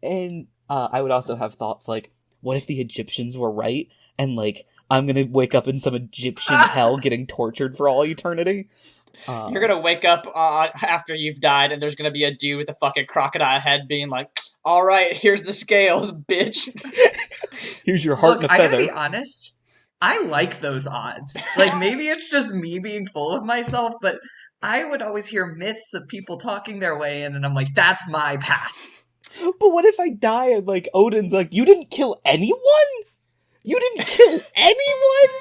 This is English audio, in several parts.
And I would also have thoughts like, what if the Egyptians were right? And, like, I'm gonna wake up in some Egyptian hell getting tortured for all eternity? You're gonna wake up after you've died, and there's gonna be a dude with a fucking crocodile head being like, "All right, here's the scales, bitch." Here's your heart Look, and a I gotta be feather. honest. I like those odds. Like, maybe it's just me being full of myself, but I would always hear myths of people talking their way in, and I'm like, that's my path. But what if I die and, like, Odin's like, you didn't kill anyone? You didn't kill anyone?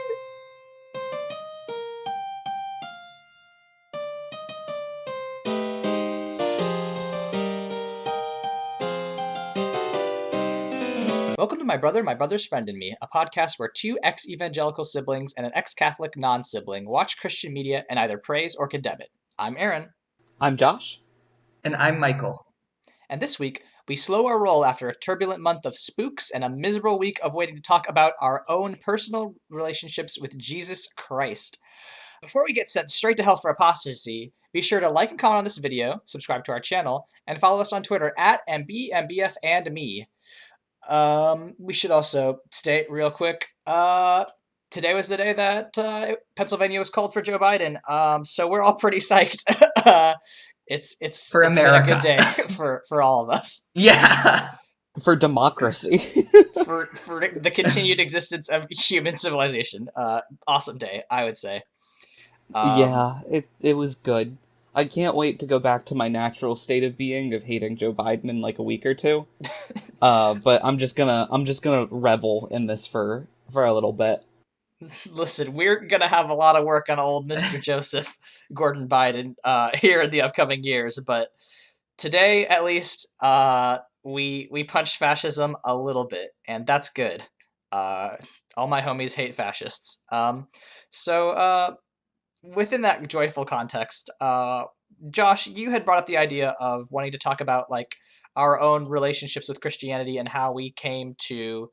Welcome to My Brother, My Brother's Friend and Me, a podcast where two ex-evangelical siblings and an ex-Catholic non-sibling watch Christian media and either praise or condemn it. I'm Aaron. I'm Josh. And I'm Michael. And this week, we slow our roll after a turbulent month of spooks and a miserable week of waiting to talk about our own personal relationships with Jesus Christ. Before we get sent straight to hell for apostasy, be sure to like and comment on this video, subscribe to our channel, and follow us on Twitter at MBMBFandme. We should also state real quick, today was the day that Pennsylvania was called for Joe Biden, so we're all pretty psyched. It's For been a America. good day for all of us. Yeah. For democracy. for the continued existence of human civilization. Awesome day, I would say. Yeah, it was good. I can't wait to go back to my natural state of being of hating Joe Biden in like a week or two. But I'm just gonna revel in this for a little bit. Listen, we're gonna have a lot of work on old Mr. Joseph Gordon Biden here in the upcoming years, but today at least we punched fascism a little bit, and that's good. All my homies hate fascists. So within that joyful context, Josh, you had brought up the idea of wanting to talk about like our own relationships with Christianity and how we came to,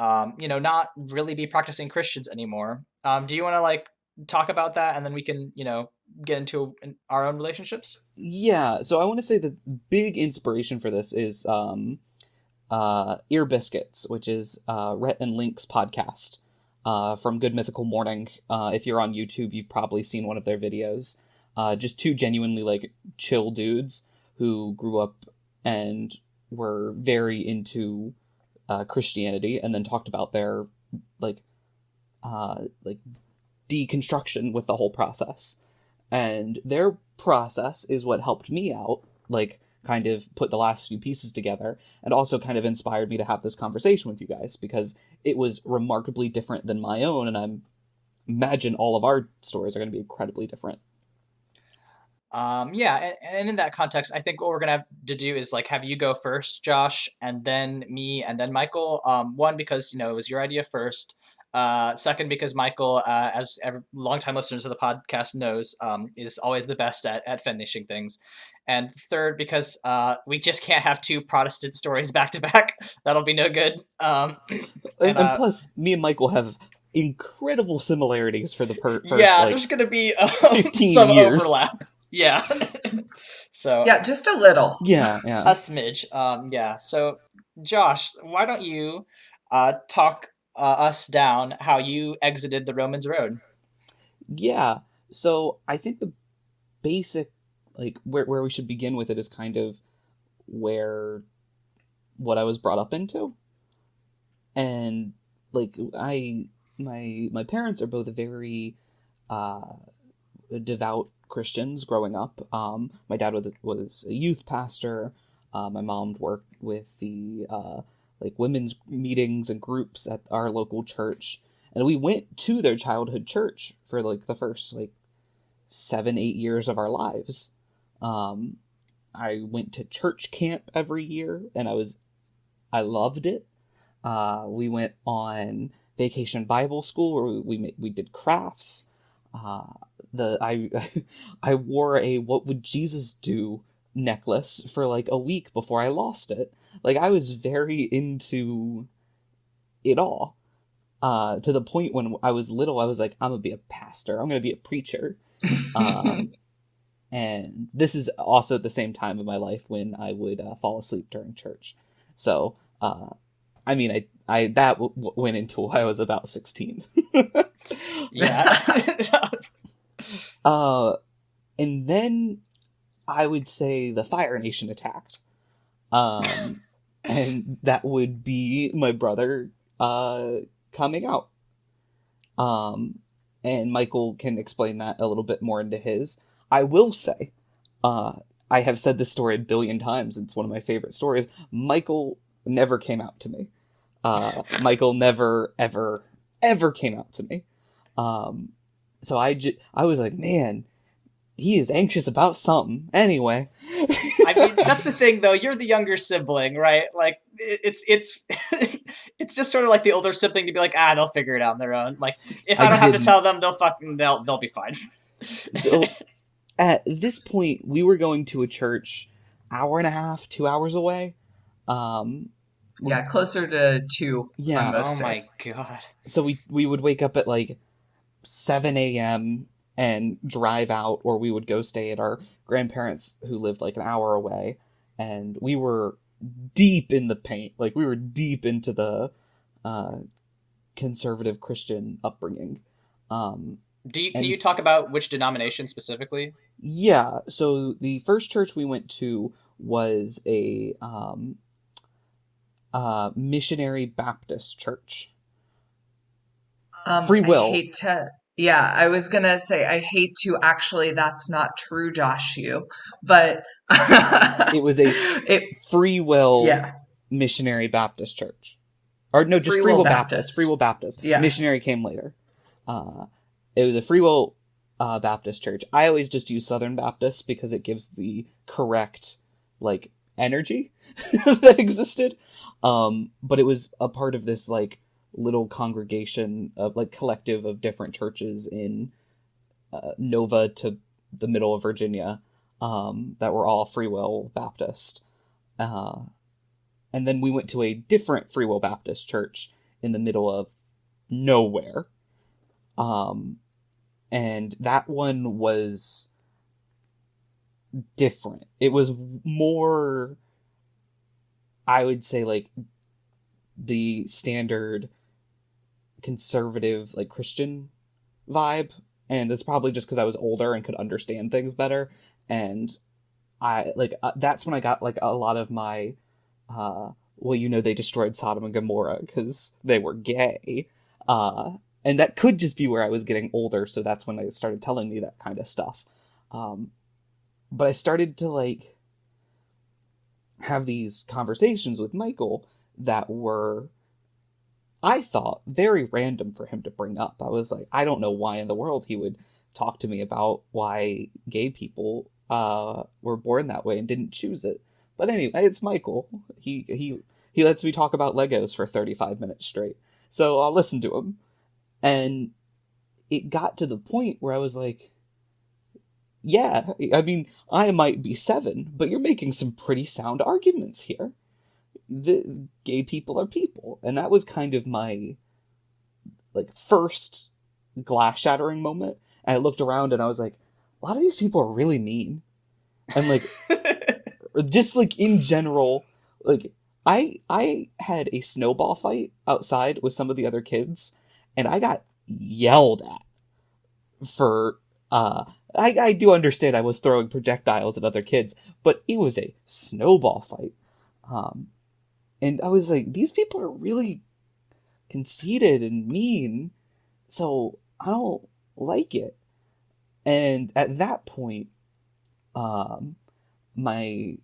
not really be practicing Christians anymore. Do you want to like talk about that, and then we can, get into our own relationships? Yeah, so I want to say the big inspiration for this is Ear Biscuits, which is Rhett and Link's podcast. From Good Mythical Morning. If you're on YouTube, you've probably seen one of their videos. Just two genuinely, like, chill dudes who grew up and were very into Christianity, and then talked about their, like deconstruction with the whole process. And their process is what helped me out, like, kind of put the last few pieces together, and also kind of inspired me to have this conversation with you guys, because it was remarkably different than my own, and I imagine all of our stories are going to be incredibly different. Yeah, and in that context, I think what we're gonna have to do is like have you go first, Josh, and then me, and then Michael. One, because it was your idea first. Second, because Michael, as longtime listeners of the podcast knows, is always the best at finishing things. And third, because we just can't have two Protestant stories back to back. That'll be no good. And plus, me and Michael have incredible similarities for the first, there's going to be 15 some years. overlap. Yeah. So yeah, just a little. Yeah. A smidge. Yeah. So, Josh, why don't you talk us down how you exited the Romans Road? Yeah. So I think the basic, like, where we should begin with it is kind of what I was brought up into. And, like, my parents are both very devout Christians growing up. My dad was a youth pastor. My mom worked with the women's meetings and groups at our local church, and we went to their childhood church for like the first 7-8 years of our lives. I went to church camp every year, and I loved it. We went on vacation Bible school where we did crafts. I wore a "What Would Jesus Do" necklace for like a week before I lost it. Like, I was very into it all. To the point when I was little, I was like, I'm gonna be a pastor. I'm gonna be a preacher. And this is also at the same time in my life when I would fall asleep during church. So, I mean, I that went until I was about 16. Yeah. And then I would say the Fire Nation attacked. And that would be my brother coming out. And Michael can explain that a little bit more into his. I will say, I have said this story a billion times. It's one of my favorite stories. Michael never came out to me. Michael never, ever, ever came out to me. So I was like, man, he is anxious about something. Anyway. I mean, that's the thing, though. You're the younger sibling, right? Like, it's it's just sort of like the older sibling to be like, they'll figure it out on their own. Like, if I don't have to tell them, they'll be fine. So at this point, we were going to a church hour and a half, 2 hours away. Yeah, closer to 2 Yeah. on most Oh my days. god. So we would wake up at like 7 a.m. and drive out, or we would go stay at our grandparents who lived like an hour away, and we were deep in the paint. Like, we were deep into the conservative Christian upbringing. Can you talk about which denomination specifically? Yeah, so the first church we went to was a missionary Baptist church. Free will. I was gonna say, I hate to actually, that's not true, Josh, but It was a free will yeah. missionary Baptist church. Or no, just Free Will Baptist. Free Will Baptist. Yeah. Missionary came later. It was a Free Will Baptist church. I always just use Southern Baptist because it gives the correct, like, energy that existed. But it was a part of this, like, little congregation of, like, collective of different churches in Nova to the middle of Virginia that were all Free Will Baptist. And then we went to a different Free Will Baptist church in the middle of nowhere. And that one was different. It was more, I would say, like, the standard conservative, like, Christian vibe. And that's probably just because I was older and could understand things better. And that's when I got, like, a lot of my, they destroyed Sodom and Gomorrah because they were gay. And that could just be where I was getting older, so that's when they started telling me that kind of stuff. But I started to, like, have these conversations with Michael that were, I thought, very random for him to bring up. I was like, I don't know why in the world he would talk to me about why gay people were born that way and didn't choose it. But anyway, it's Michael. He lets me talk about Legos for 35 minutes straight. So I'll listen to him. And it got to the point where I was like, yeah, I mean, I might be 7, but you're making some pretty sound arguments here. The gay people are people. And that was kind of my, like, first glass shattering moment. And I looked around and I was like, a lot of these people are really mean. And, like, just, like, in general, like, I had a snowball fight outside with some of the other kids, and I got yelled at for, I do understand I was throwing projectiles at other kids, but it was a snowball fight. And I was like, these people are really conceited and mean, so I don't like it. And at that point, my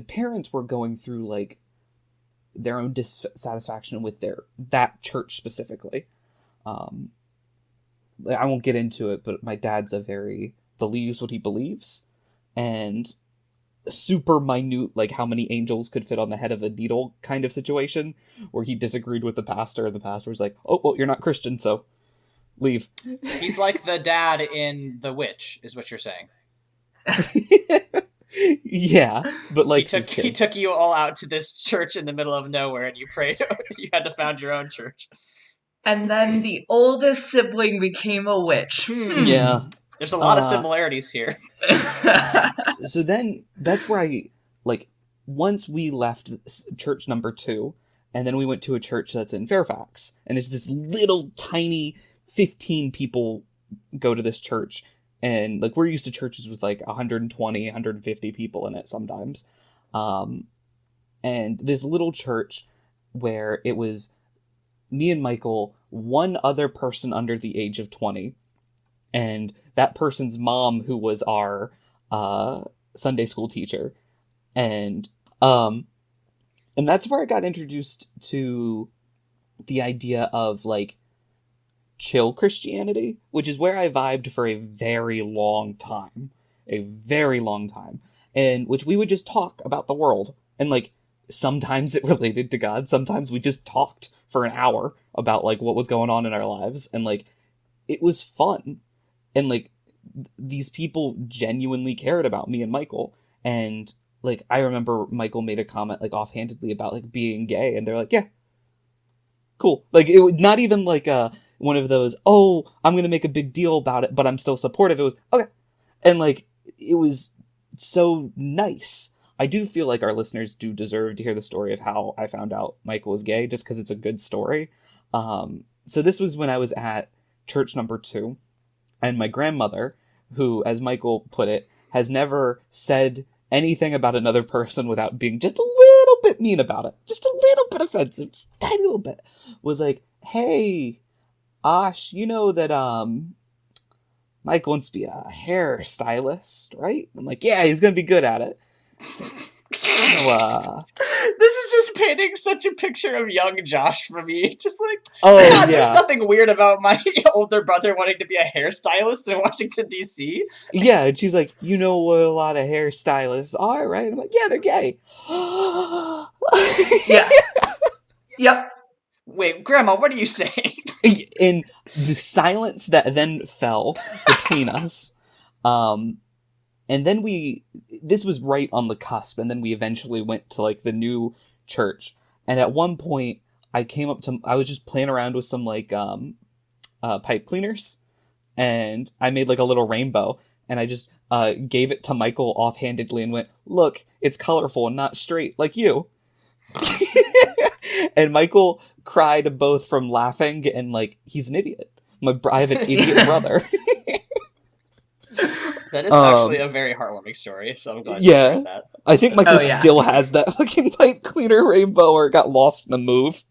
parents were going through, like, their own dissatisfaction with that church specifically. I won't get into it, but my dad's believes what he believes, and super minute, like, how many angels could fit on the head of a needle kind of situation, where he disagreed with the pastor, and the pastor was like, oh, well, you're not Christian, so leave. He's like the dad in The Witch, is what you're saying. Yeah, but, like, he took you all out to this church in the middle of nowhere, and you prayed. You had to found your own church. And then the oldest sibling became a witch. Yeah. There's a lot of similarities here. So then, that's where I, like, once we left church number 2, and then we went to a church that's in Fairfax, and it's this little tiny 15 people go to this church, and like we're used to churches with like 120, 150 people in it sometimes. And this little church where it was me and Michael, one other person under the age of 20, and that person's mom, who was our Sunday school teacher. And that's where I got introduced to the idea of like chill Christianity, which is where I vibed for a very long time, and which we would just talk about the world, and like sometimes it related to God, sometimes we just talked for an hour about like what was going on in our lives, and like it was fun, and like these people genuinely cared about me and Michael. And like I remember Michael made a comment like offhandedly about like being gay, and they're like, yeah, cool. Like it would not even like one of those, oh, I'm gonna make a big deal about it, but I'm still supportive. It was okay. And like it was so nice. I do feel like our listeners do deserve to hear the story of how I found out Michael was gay, just because it's a good story. So this was when I was at church number 2, and my grandmother, who, as Michael put it, has never said anything about another person without being just a little bit mean about it, just a little bit offensive, just a tiny little bit, was like, hey, Ash, you know that Mike wants to be a hairstylist, right? I'm like, yeah, he's gonna be good at it. So, this is just painting such a picture of young Josh for me. Just like, oh yeah, there's yeah, nothing weird about my older brother wanting to be a hairstylist in Washington, D.C. yeah, and she's like, you know what a lot of hairstylists are, right? I'm like, yeah, they're gay. Yeah. Yep. Wait, Grandma, what are you saying? In the silence that then fell between us, and then this was right on the cusp, and then we eventually went to like the new church. And at one point I was just playing around with some like pipe cleaners, and I made like a little rainbow, and I just gave it to Michael offhandedly and went, look, it's colorful and not straight like you. And Michael cried both from laughing and like, he's an idiot. I have an idiot brother. That is actually a very heartwarming story, so I'm glad you Yeah. shared that. I think Michael Oh, yeah. still has that fucking pipe cleaner rainbow, or it got lost in a move.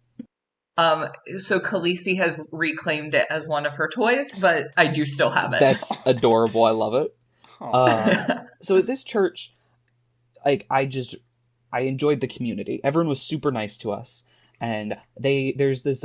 So Khaleesi has reclaimed it as one of her toys, but I do still have it. That's adorable. I love it. Aw. So at this church, like I enjoyed the community. Everyone was super nice to us, and there's this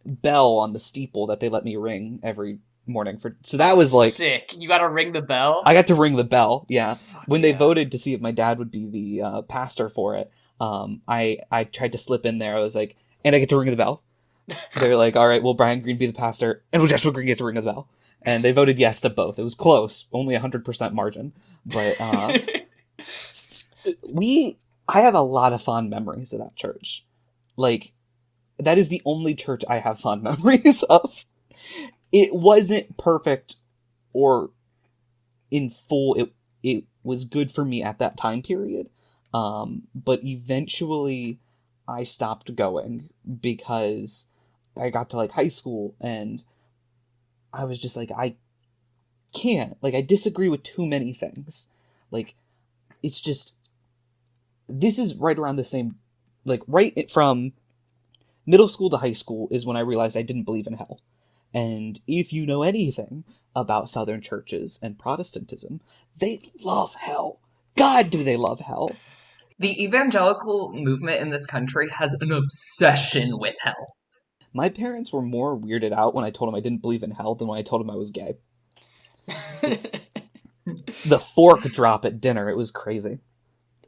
bell on the steeple that they let me ring every morning for. So that was like sick. You gotta ring the bell? I got to ring the bell. Yeah, Fuck when they yeah. voted to see if my dad would be the pastor for it, I tried to slip in there. I was like, and I get to ring the bell. They're like, all right, will Brian Green be the pastor, and will Joshua Green get to ring the bell? And they voted yes to both. It was close, only 100% margin, but I have a lot of fond memories of that church. Like, that is the only church I have fond memories of. It wasn't perfect or in full. It was good for me at that time period. But eventually I stopped going because I got to like high school and I was just like, I can't. Like, I disagree with too many things. Like, it's just, this is right around the same, like, right from middle school to high school is when I realized I didn't believe in hell. And if you know anything about Southern churches and Protestantism, they love hell. God, do they love hell. The evangelical movement in this country has an obsession with hell. My parents were more weirded out when I told them I didn't believe in hell than when I told them I was gay. The fork drop at dinner, it was crazy.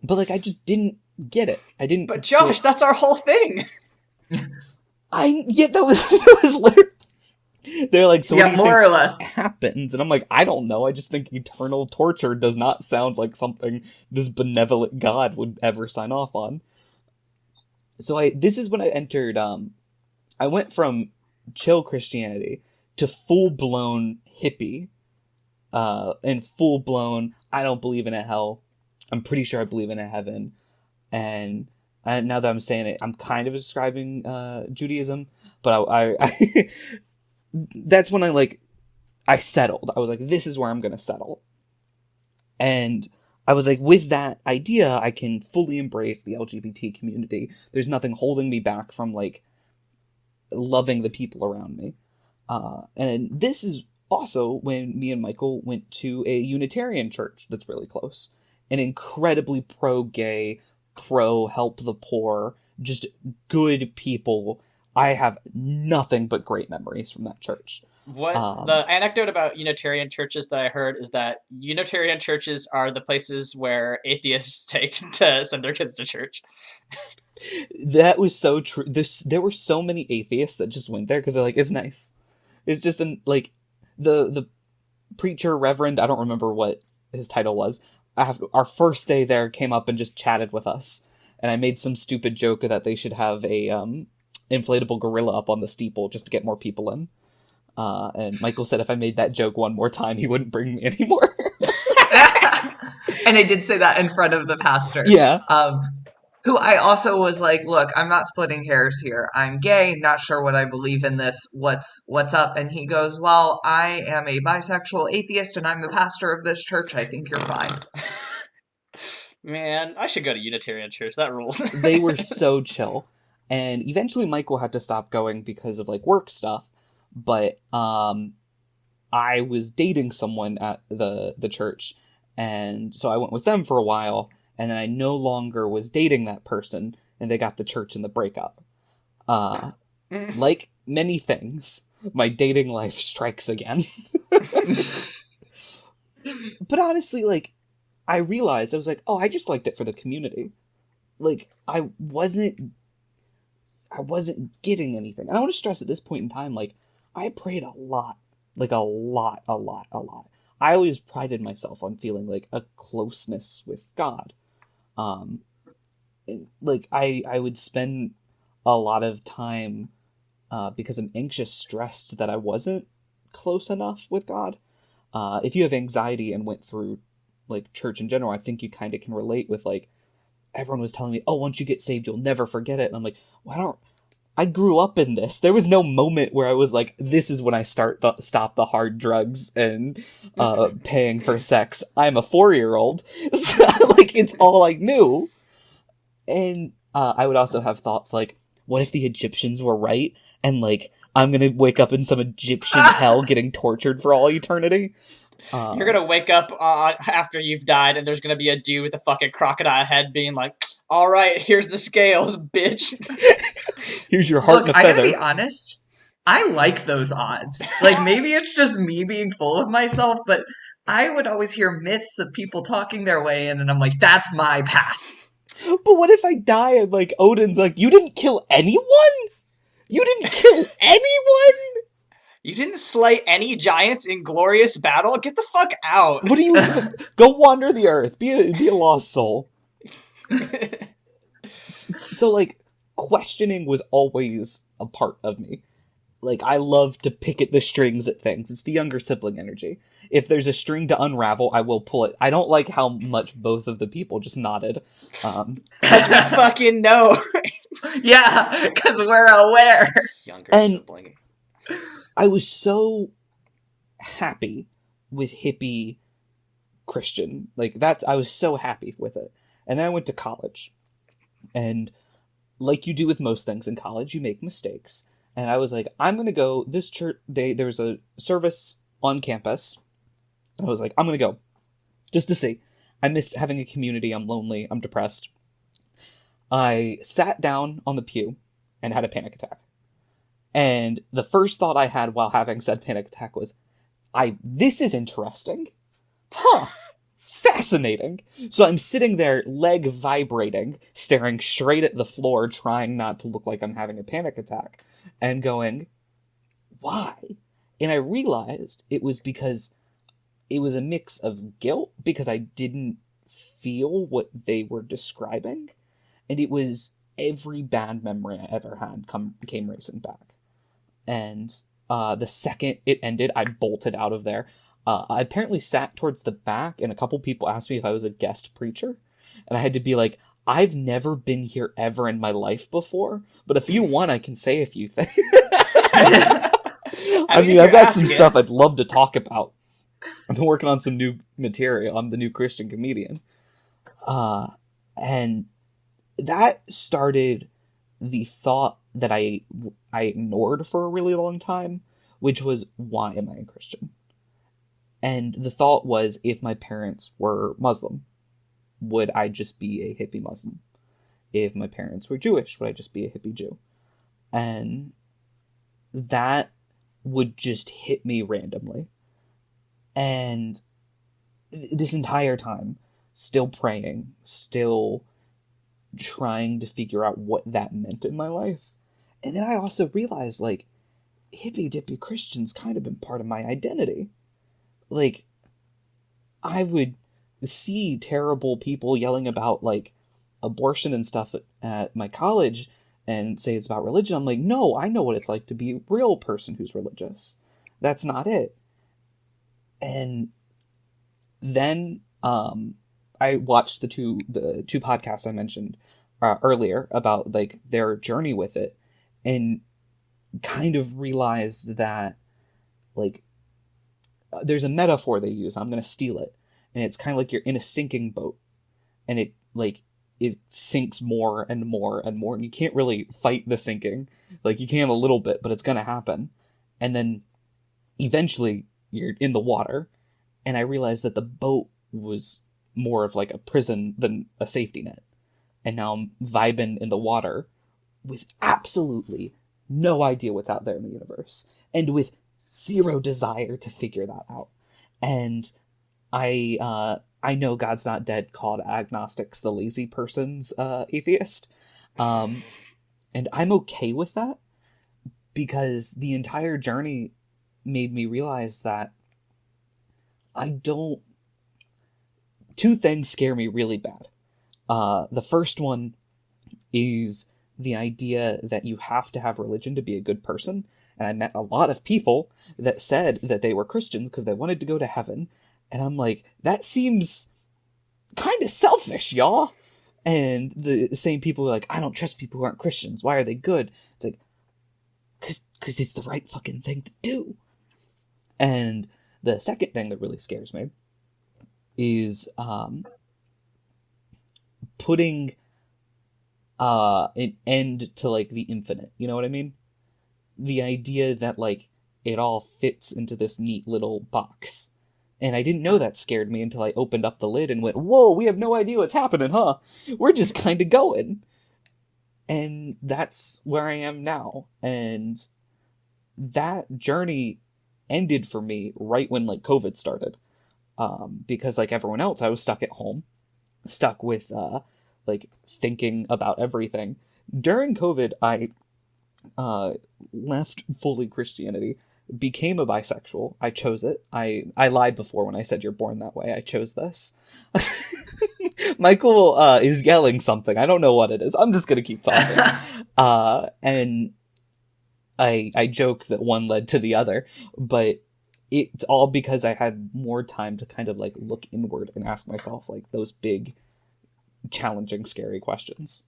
But, like, I just didn't get it. I didn't. But Josh, that's our whole thing. That was literally. They're like, so what Yeah, do you more think or less. happens? And I'm like, I don't know. I just think eternal torture does not sound like something this benevolent God would ever sign off on. So this is when I entered. I went from chill Christianity to full blown hippie, and full blown. I don't believe in a hell. I'm pretty sure I believe in a heaven. And now that I'm saying it, I'm kind of describing Judaism, but I that's when I settled. I was like, this is where I'm gonna settle. And I was like, with that idea, I can fully embrace the LGBT community. There's nothing holding me back from like loving the people around me. And this is also when me and Michael went to a Unitarian church that's really close. An incredibly pro-gay, pro-help the poor, just good people. I have nothing but great memories from that church. What Um, the anecdote about Unitarian churches that I heard is that Unitarian churches are the places where atheists take to send their kids to church. that was so true. There were so many atheists that just went there because they're like, it's nice. It's just like the preacher, reverend, I don't remember what his title was. Our first day there came up and just chatted with us, and I made some stupid joke that they should have a inflatable gorilla up on the steeple just to get more people in. And Michael said if I made that joke one more time, he wouldn't bring me anymore. And I did say that in front of the pastor. Yeah. Who I also was like, look, I'm not splitting hairs here. I'm gay, not sure what I believe in this. What's up? And he goes, well, I am a bisexual atheist and I'm the pastor of this church. I think you're fine. Man, I should go to Unitarian church. That rules. They were so chill. And eventually Michael had to stop going because of like work stuff. But I was dating someone at the church, and so I went with them for a while, and then I no longer was dating that person, and they got the church in the breakup. Like many things, my dating life strikes again. But honestly, like, I realized, I was like, oh, I just liked it for the community. Like, I wasn't getting anything. And I want to stress at this point in time, like, I prayed a lot. Like, a lot. I always prided myself on feeling, like, a closeness with God. Like, I would spend a lot of time, because I'm anxious, stressed that I wasn't close enough with God. If you have anxiety and went through, like, church in general, I think you kind of can relate with, like, everyone was telling me, oh, once you get saved, you'll never forget it. And I'm like, well, I grew up in this. There was no moment where I was like, this is when I stop the hard drugs and paying for sex. I'm a 4-year-old. So, like, it's all I knew. And I would also have thoughts like, what if the Egyptians were right? And, like, I'm going to wake up in some Egyptian hell getting tortured for all eternity. You're gonna wake up after you've died, and there's gonna be a dude with a fucking crocodile head being like, all right, here's the scales, bitch. Here's your heart Look, and a I feather. gotta be honest. I like those odds. Like, maybe it's just me being full of myself, but I would always hear myths of people talking their way in, and I'm like, that's my path. But what if I die and, like, Odin's like, you didn't kill anyone? You didn't kill anyone? You didn't slay any giants in glorious battle? Get the fuck out. What do you even... Go wander the earth. Be a lost soul. So, like, questioning was always a part of me. Like, I love to pick at the strings at things. It's the younger sibling energy. If there's a string to unravel, I will pull it. I don't like how much both of the people just nodded. Because we fucking know. Yeah, because we're aware. Younger And- sibling. I was so happy with hippie Christian. Like, I was so happy with it. And then I went to college. And like you do with most things in college, you make mistakes. And I was like, I'm going to go, this church, there's a service on campus. And I was like, I'm going to go just to see. I miss having a community. I'm lonely. I'm depressed. I sat down on the pew and had a panic attack. And the first thought I had while having said panic attack was, this is interesting. Huh. Fascinating. So I'm sitting there, leg vibrating, staring straight at the floor, trying not to look like I'm having a panic attack, and going, why? And I realized it was because it was a mix of guilt, because I didn't feel what they were describing, and it was every bad memory I ever had came racing back. And the second it ended, I bolted out of there. I apparently sat towards the back, and a couple people asked me if I was a guest preacher. And I had to be like, I've never been here ever in my life before, but if you want, I can say a few things. I I mean, mean, if I've you're got some asking. stuff I'd love to talk about. I've been working on some new material. I'm the new Christian comedian. Uh, and that started the thought that I ignored for a really long time, which was, why am I a Christian? And the thought was, if my parents were Muslim, would I just be a hippie Muslim? If my parents were Jewish, would I just be a hippie Jew? And that would just hit me randomly. And this entire time, still praying, still trying to figure out what that meant in my life. And then I also realized, like, hippy dippy Christian's kind of been part of my identity. Like, I would see terrible people yelling about, like, abortion and stuff at my college and say it's about religion. I'm like, no, I know what it's like to be a real person who's religious. That's not it. And then I watched the two podcasts I mentioned earlier about, like, their journey with it, and kind of realized that, like, there's a metaphor they use. I'm gonna steal it, and it's kind of like you're in a sinking boat, and it sinks more and more and more, and you can't really fight the sinking. Like, you can a little bit, but it's gonna happen, and then eventually you're in the water. And I realized that the boat was more of like a prison than a safety net. And now I'm vibing in the water with absolutely no idea what's out there in the universe, and with zero desire to figure that out. And I know God's not dead called agnostics the lazy person's atheist. Um, and I'm okay with that, because the entire journey made me realize that I don't. Two things scare me really bad. The first one is the idea that you have to have religion to be a good person. And I met a lot of people that said that they were Christians because they wanted to go to heaven. And I'm like, that seems kind of selfish, y'all. And the same people were like, I don't trust people who aren't Christians. Why are they good? It's like, because it's the right fucking thing to do. And the second thing that really scares me is putting an end to, like, the infinite. You know what I mean? The idea that, like, it all fits into this neat little box. And I didn't know that scared me until I opened up the lid and went, whoa, we have no idea what's happening, huh? We're just kind of going. And that's where I am now. And that journey ended for me right when, like, COVID started. Because, like everyone else, I was stuck at home, stuck with, like, thinking about everything. During COVID, I left fully Christianity, became a bisexual. I chose it. I lied before when I said you're born that way. I chose this. Michael is yelling something. I don't know what it is. I'm just gonna keep talking. And I joke that one led to the other, but it's all because I had more time to kind of, like, look inward and ask myself, like, those big, challenging, scary questions.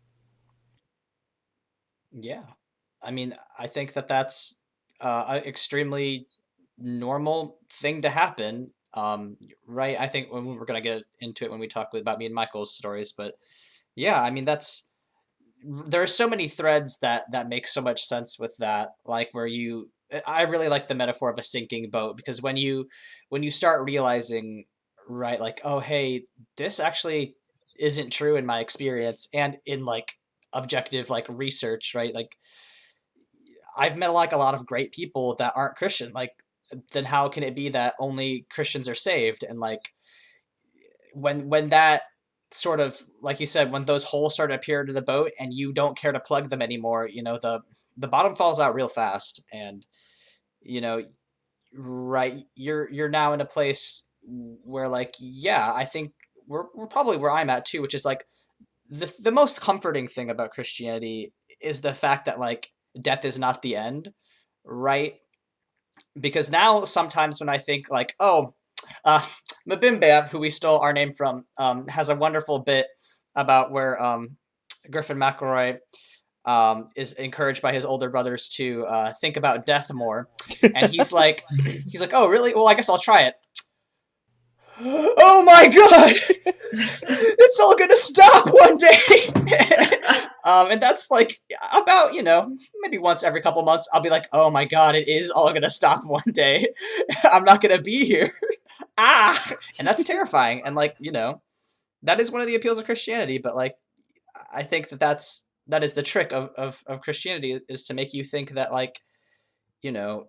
Yeah. I mean, I think that that's an extremely normal thing to happen. Right? I think when we're gonna get into it when we talk about me and Michael's stories, but yeah, I mean that's there are so many threads that make so much sense with that. Like where you, I really like the metaphor of a sinking boat because when you start realizing, right, like oh hey, this actually isn't true in my experience and in like objective like research, right? Like I've met like a lot of great people that aren't Christian. Like, then how can it be that only Christians are saved? And like when that sort of like you said, when those holes start to appear to the boat and you don't care to plug them anymore, you know, the bottom falls out real fast. And you know, right, you're now in a place where like, yeah, I think we're probably where I'm at too, which is like the most comforting thing about Christianity is the fact that like death is not the end, right? Because now sometimes when I think like, oh, uh, Mbimbe, who we stole our name from, has a wonderful bit about where Griffin McElroy is encouraged by his older brothers to think about death more, and he's like, oh really? Well, I guess I'll try it. Oh my god! It's all gonna stop one day. And that's like about, maybe once every couple months, I'll be like, oh my god, it is all gonna stop one day. I'm not gonna be here. Ah, and that's terrifying. And like, that is one of the appeals of Christianity. But like, I think that is the trick of Christianity, is to make you think that like, you know,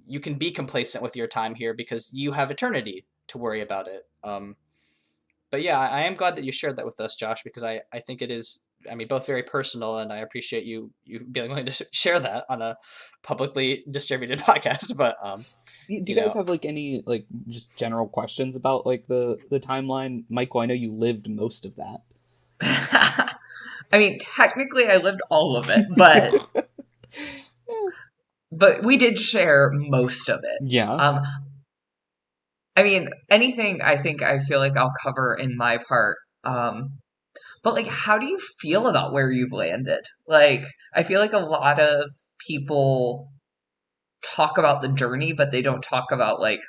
you can be complacent with your time here because you have eternity to worry about it. But yeah, I am glad that you shared that with us, Josh, because I think it is, I mean, both very personal, and I appreciate you being willing to share that on a publicly distributed podcast. But Do you you guys know, have like any like just general questions about like the timeline? Michael, I know you lived most of that. I mean, technically, I lived all of it, but we did share most of it. Yeah. I mean, anything I feel like I'll cover in my part. But like, how do you feel about where you've landed? Like, I feel like a lot of people talk about the journey, but they don't talk about like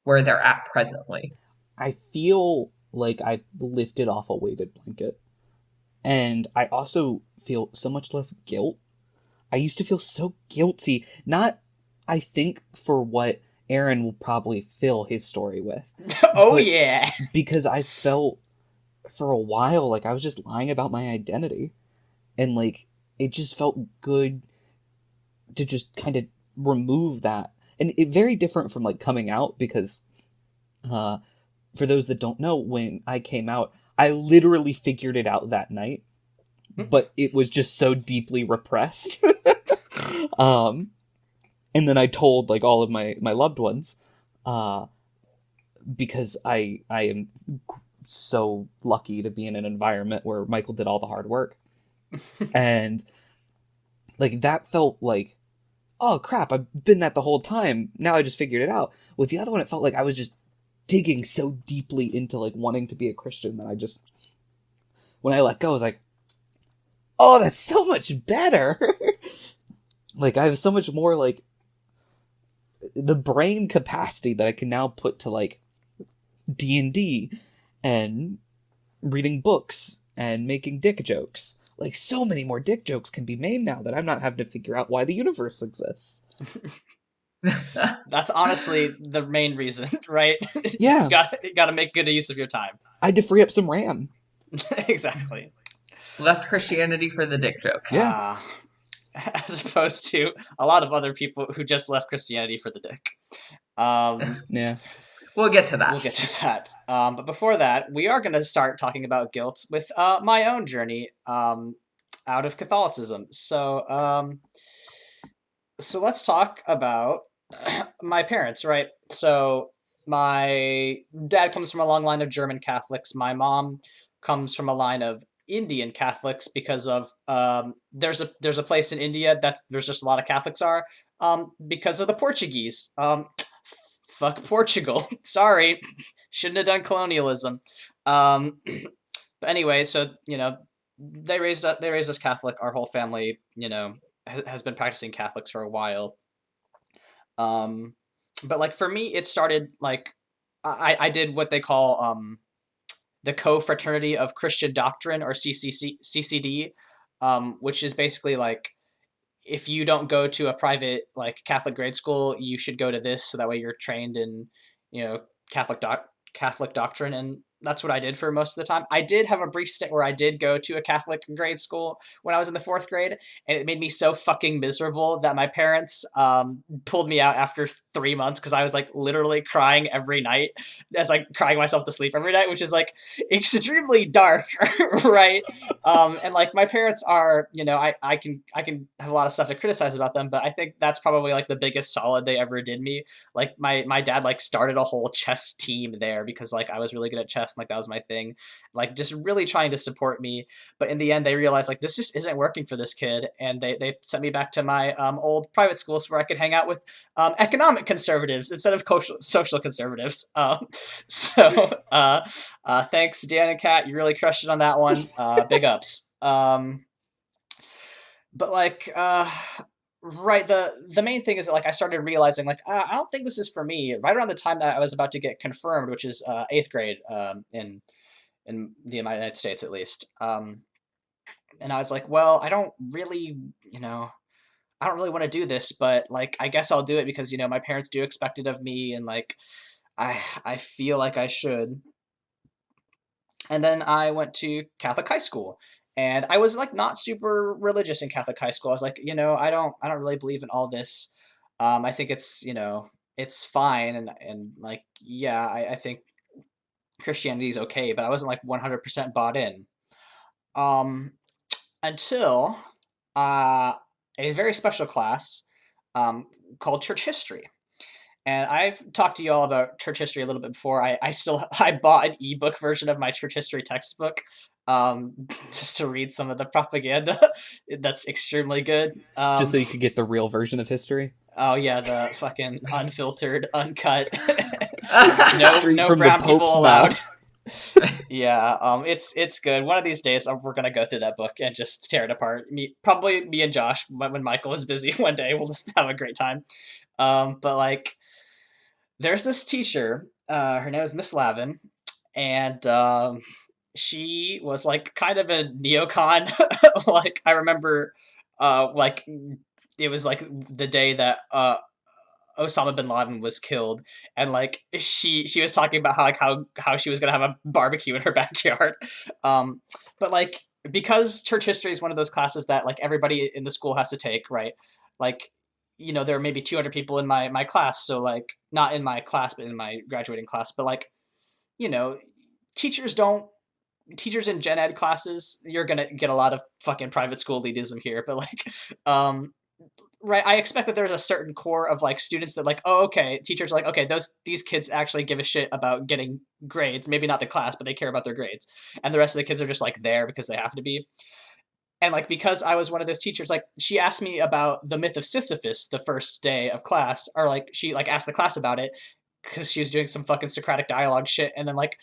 where they're at presently. I feel like I lifted off a weighted blanket. And I also feel so much less guilt. I used to feel so guilty. Not, I think, for what Aaron will probably fill his story with. oh But yeah, because I felt for a while like I was just lying about my identity. And like, it just felt good to just kind of remove that. And it very different from like coming out, because uh for those that don't know, when I came out, I literally figured it out that night, but it was just so deeply repressed. um and then I told like all of my loved ones, uh because I am so lucky to be in an environment where Michael did all the hard work. And like that felt like, oh crap, I've been that the whole time. Now I just figured it out. With the other one, it felt like I was just digging so deeply into like wanting to be a Christian that I just, when I let go, I was like, oh, that's so much better. Like I have so much more like the brain capacity that I can now put to like D&D and reading books and making dick jokes. Like so many more dick jokes can be made now that I'm not having to figure out why the universe exists. that's honestly the main reason, right? Yeah. You got to make good use of your time. I had to free up some RAM. Exactly. Left Christianity for the dick jokes. Yeah. As opposed to a lot of other people who just left Christianity for the dick. Yeah. We'll get to that. We'll get to that. But before that, we are going to start talking about guilt with my own journey out of Catholicism. So let's talk about my parents, right? So my dad comes from a long line of German Catholics. My mom comes from a line of Indian Catholics because of there's a place in India that's there's just a lot of Catholics are because of the Portuguese. Fuck Portugal. Sorry, shouldn't have done colonialism. But anyway, so they raised us Catholic. Our whole family, has been practicing Catholics for a while. Um, but like for me, it started like I did what they call the Co-Fraternity of Christian Doctrine, or CCD, which is basically like if you don't go to a private like Catholic grade school, you should go to this so that way you're trained in Catholic Catholic doctrine, and that's what I did for most of the time. I did have a brief stint where I did go to a Catholic grade school when I was in the 4th grade, and it made me so fucking miserable that my parents pulled me out after 3 months because I was like literally crying every night, as like crying myself to sleep every night, which is like extremely dark, right? And like my parents are, I can have a lot of stuff to criticize about them, but I think that's probably like the biggest solid they ever did me. Like my dad like started a whole chess team there because like I was really good at chess, chest, and like that was my thing, like just really trying to support me. But in the end, they realized like this just isn't working for this kid, and they sent me back to my old private schools where I could hang out with economic conservatives instead of social conservatives. Thanks, Dan and Kat, you really crushed it on that one. Big ups. But like right, the main thing is that like I started realizing like I don't think this is for me right around the time that I was about to get confirmed, which is 8th grade in the United States at least. And I was like, well, I don't really, I don't really want to do this, but like I guess I'll do it because my parents do expect it of me, and like I feel like I should. And then I went to Catholic high school. And I was like not super religious in Catholic high school. I was like, I don't really believe in all this. I think it's fine, and like yeah, I think Christianity is okay, but I wasn't like 100% bought in. Um until uh a very special class called church history. And I've talked to you all about church history a little bit before. I still I bought an ebook version of my church history textbook, just to read some of the propaganda. That's extremely good. Just so you could get the real version of history. Oh yeah, the fucking unfiltered, uncut, Straight no from the brown people Pope's allowed. mouth. Yeah, it's good. One of these days, we're gonna go through that book and just tear it apart. Probably me and Josh, when Michael is busy one day, we'll just have a great time. But like, there's this teacher. Her name is Miss Lavin, and she was like kind of a neocon. Like I remember, like it was like the day that Osama bin Laden was killed, and like she was talking about how she was gonna have a barbecue in her backyard. Um, but like because church history is one of those classes that like everybody in the school has to take, right? Like there are maybe 200 people in my class, so like not in my class but in my graduating class. But like you know teachers don't teachers in gen ed classes, you're gonna get a lot of fucking private school elitism here, but like um right, I expect that there's a certain core of like students that like, oh okay, teachers are like, okay, these kids actually give a shit about getting grades, maybe not the class, but they care about their grades, and the rest of the kids are just like there because they have to be. And like because I was one of those teachers, like she asked me about the myth of Sisyphus the first day of class, or like she like asked the class about it because she was doing some fucking Socratic dialogue shit, and then like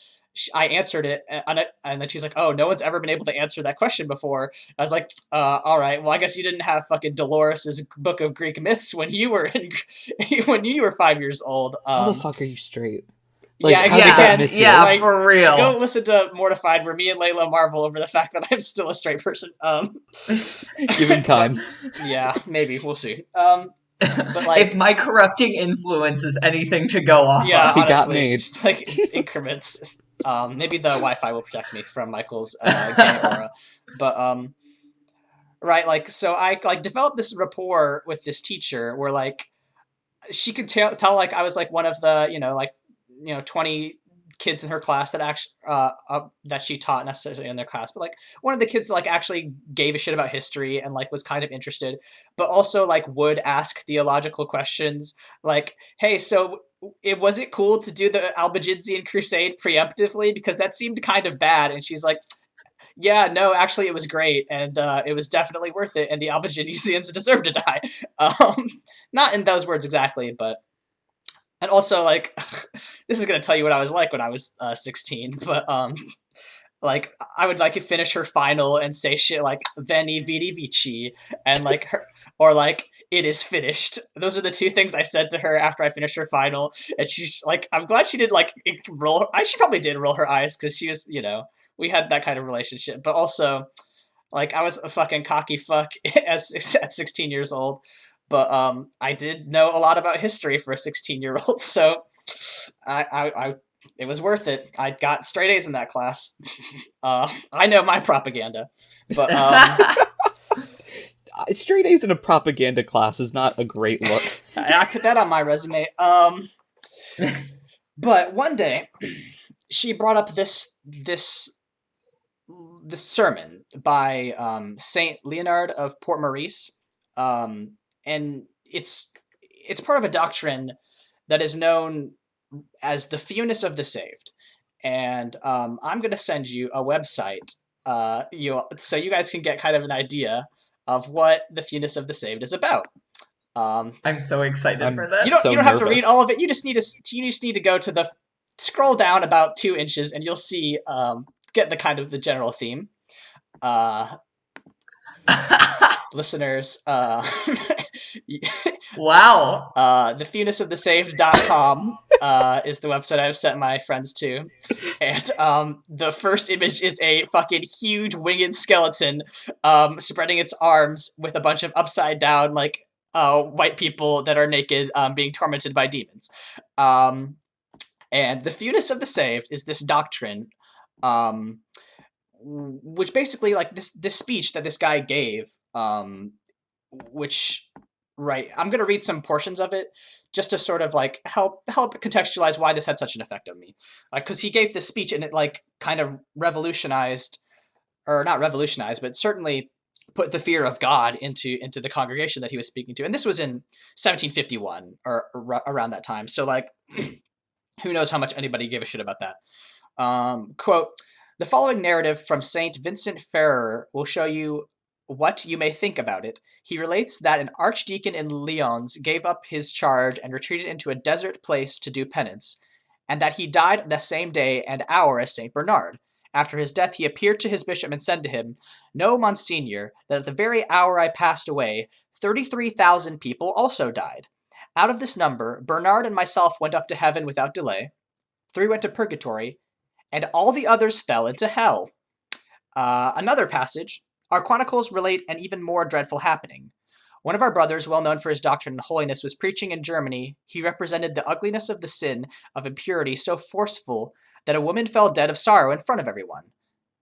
I answered it, and then she's like, "Oh, no one's ever been able to answer that question before." I was like, "All right, well, I guess you didn't have fucking Dolores's Book of Greek Myths when you were when you were 5 years old." How the fuck are you straight? Yeah, Like, how did that miss you? yeah, like, for real. go listen to Mortified, where me and Layla marvel over the fact that I'm still a straight person. Give him time. Yeah, maybe we'll see. But like, if my corrupting influence is anything to go off yeah, of. He got honestly, made. just like increments. Maybe the Wi-Fi will protect me from Michael's gay aura. But right, like, so I like developed this rapport with this teacher where like she could tell like I was like one of the 20 kids in her class that actually that she taught necessarily in their class, but like one of the kids that like actually gave a shit about history and like was kind of interested, but also like would ask theological questions like, hey, so was it cool to do the Albigensian Crusade preemptively, because that seemed kind of bad? And she's like, yeah, no, actually it was great, and it was definitely worth it, and the Albigensians deserve to die. Not in those words exactly, but. And also, like, this is gonna tell you what I was like when I was 16, but like I would like finish her final and say shit like "Veni Vidi Vici" and like her, or like "It is finished." Those are the two things I said to her after I finished her final, and she's like, I'm glad she did like roll. She probably did roll her eyes because she was, we had that kind of relationship, but also like I was a fucking cocky fuck at 16 years old, but I did know a lot about history for a 16-year-old, so I it was worth it. I got straight A's in that class. I know my propaganda, but Straight A's in a propaganda class is not a great look. I put that on my resume. But one day she brought up this sermon by Saint Leonard of Port Maurice, and it's part of a doctrine that is known as the fewness of the saved. and I'm gonna send you a website. So you guys can get kind of an idea of what the Fewness of the Saved is about. Um, I'm so excited for I'm this. you so don't have to read all nervous. of it. You just need to go to the scroll down about 2 inches, and you'll see get the kind of the general theme. Uh, Listeners, Wow. thefewnessofthesaved.com is the website I've sent my friends to. And the first image is a fucking huge winged skeleton spreading its arms with a bunch of upside down, like, white people that are naked being tormented by demons. And the fewness of the saved is this doctrine, um, which basically, like, this speech that this guy gave, which, right, I'm gonna read some portions of it just to sort of like help contextualize why this had such an effect on me, because he gave this speech and it like kind of revolutionized, or not revolutionized, but certainly put the fear of God into the congregation that he was speaking to, and this was in 1751 or around that time. So like, who knows how much anybody gave a shit about that. Quote, the following narrative from St. Vincent Ferrer will show you what you may think about it. He relates that an archdeacon in Lyons gave up his charge and retreated into a desert place to do penance, and that he died the same day and hour as St. Bernard. After his death, he appeared to his bishop and said to him, know, Monsignor, that at the very hour I passed away, 33,000 people also died. Out of this number, Bernard and myself went up to heaven without delay, 3 went to purgatory, and all the others fell into hell. Another passage, our chronicles relate an even more dreadful happening. One of our brothers, well known for his doctrine and holiness, was preaching in Germany. He represented the ugliness of the sin of impurity so forceful that a woman fell dead of sorrow in front of everyone.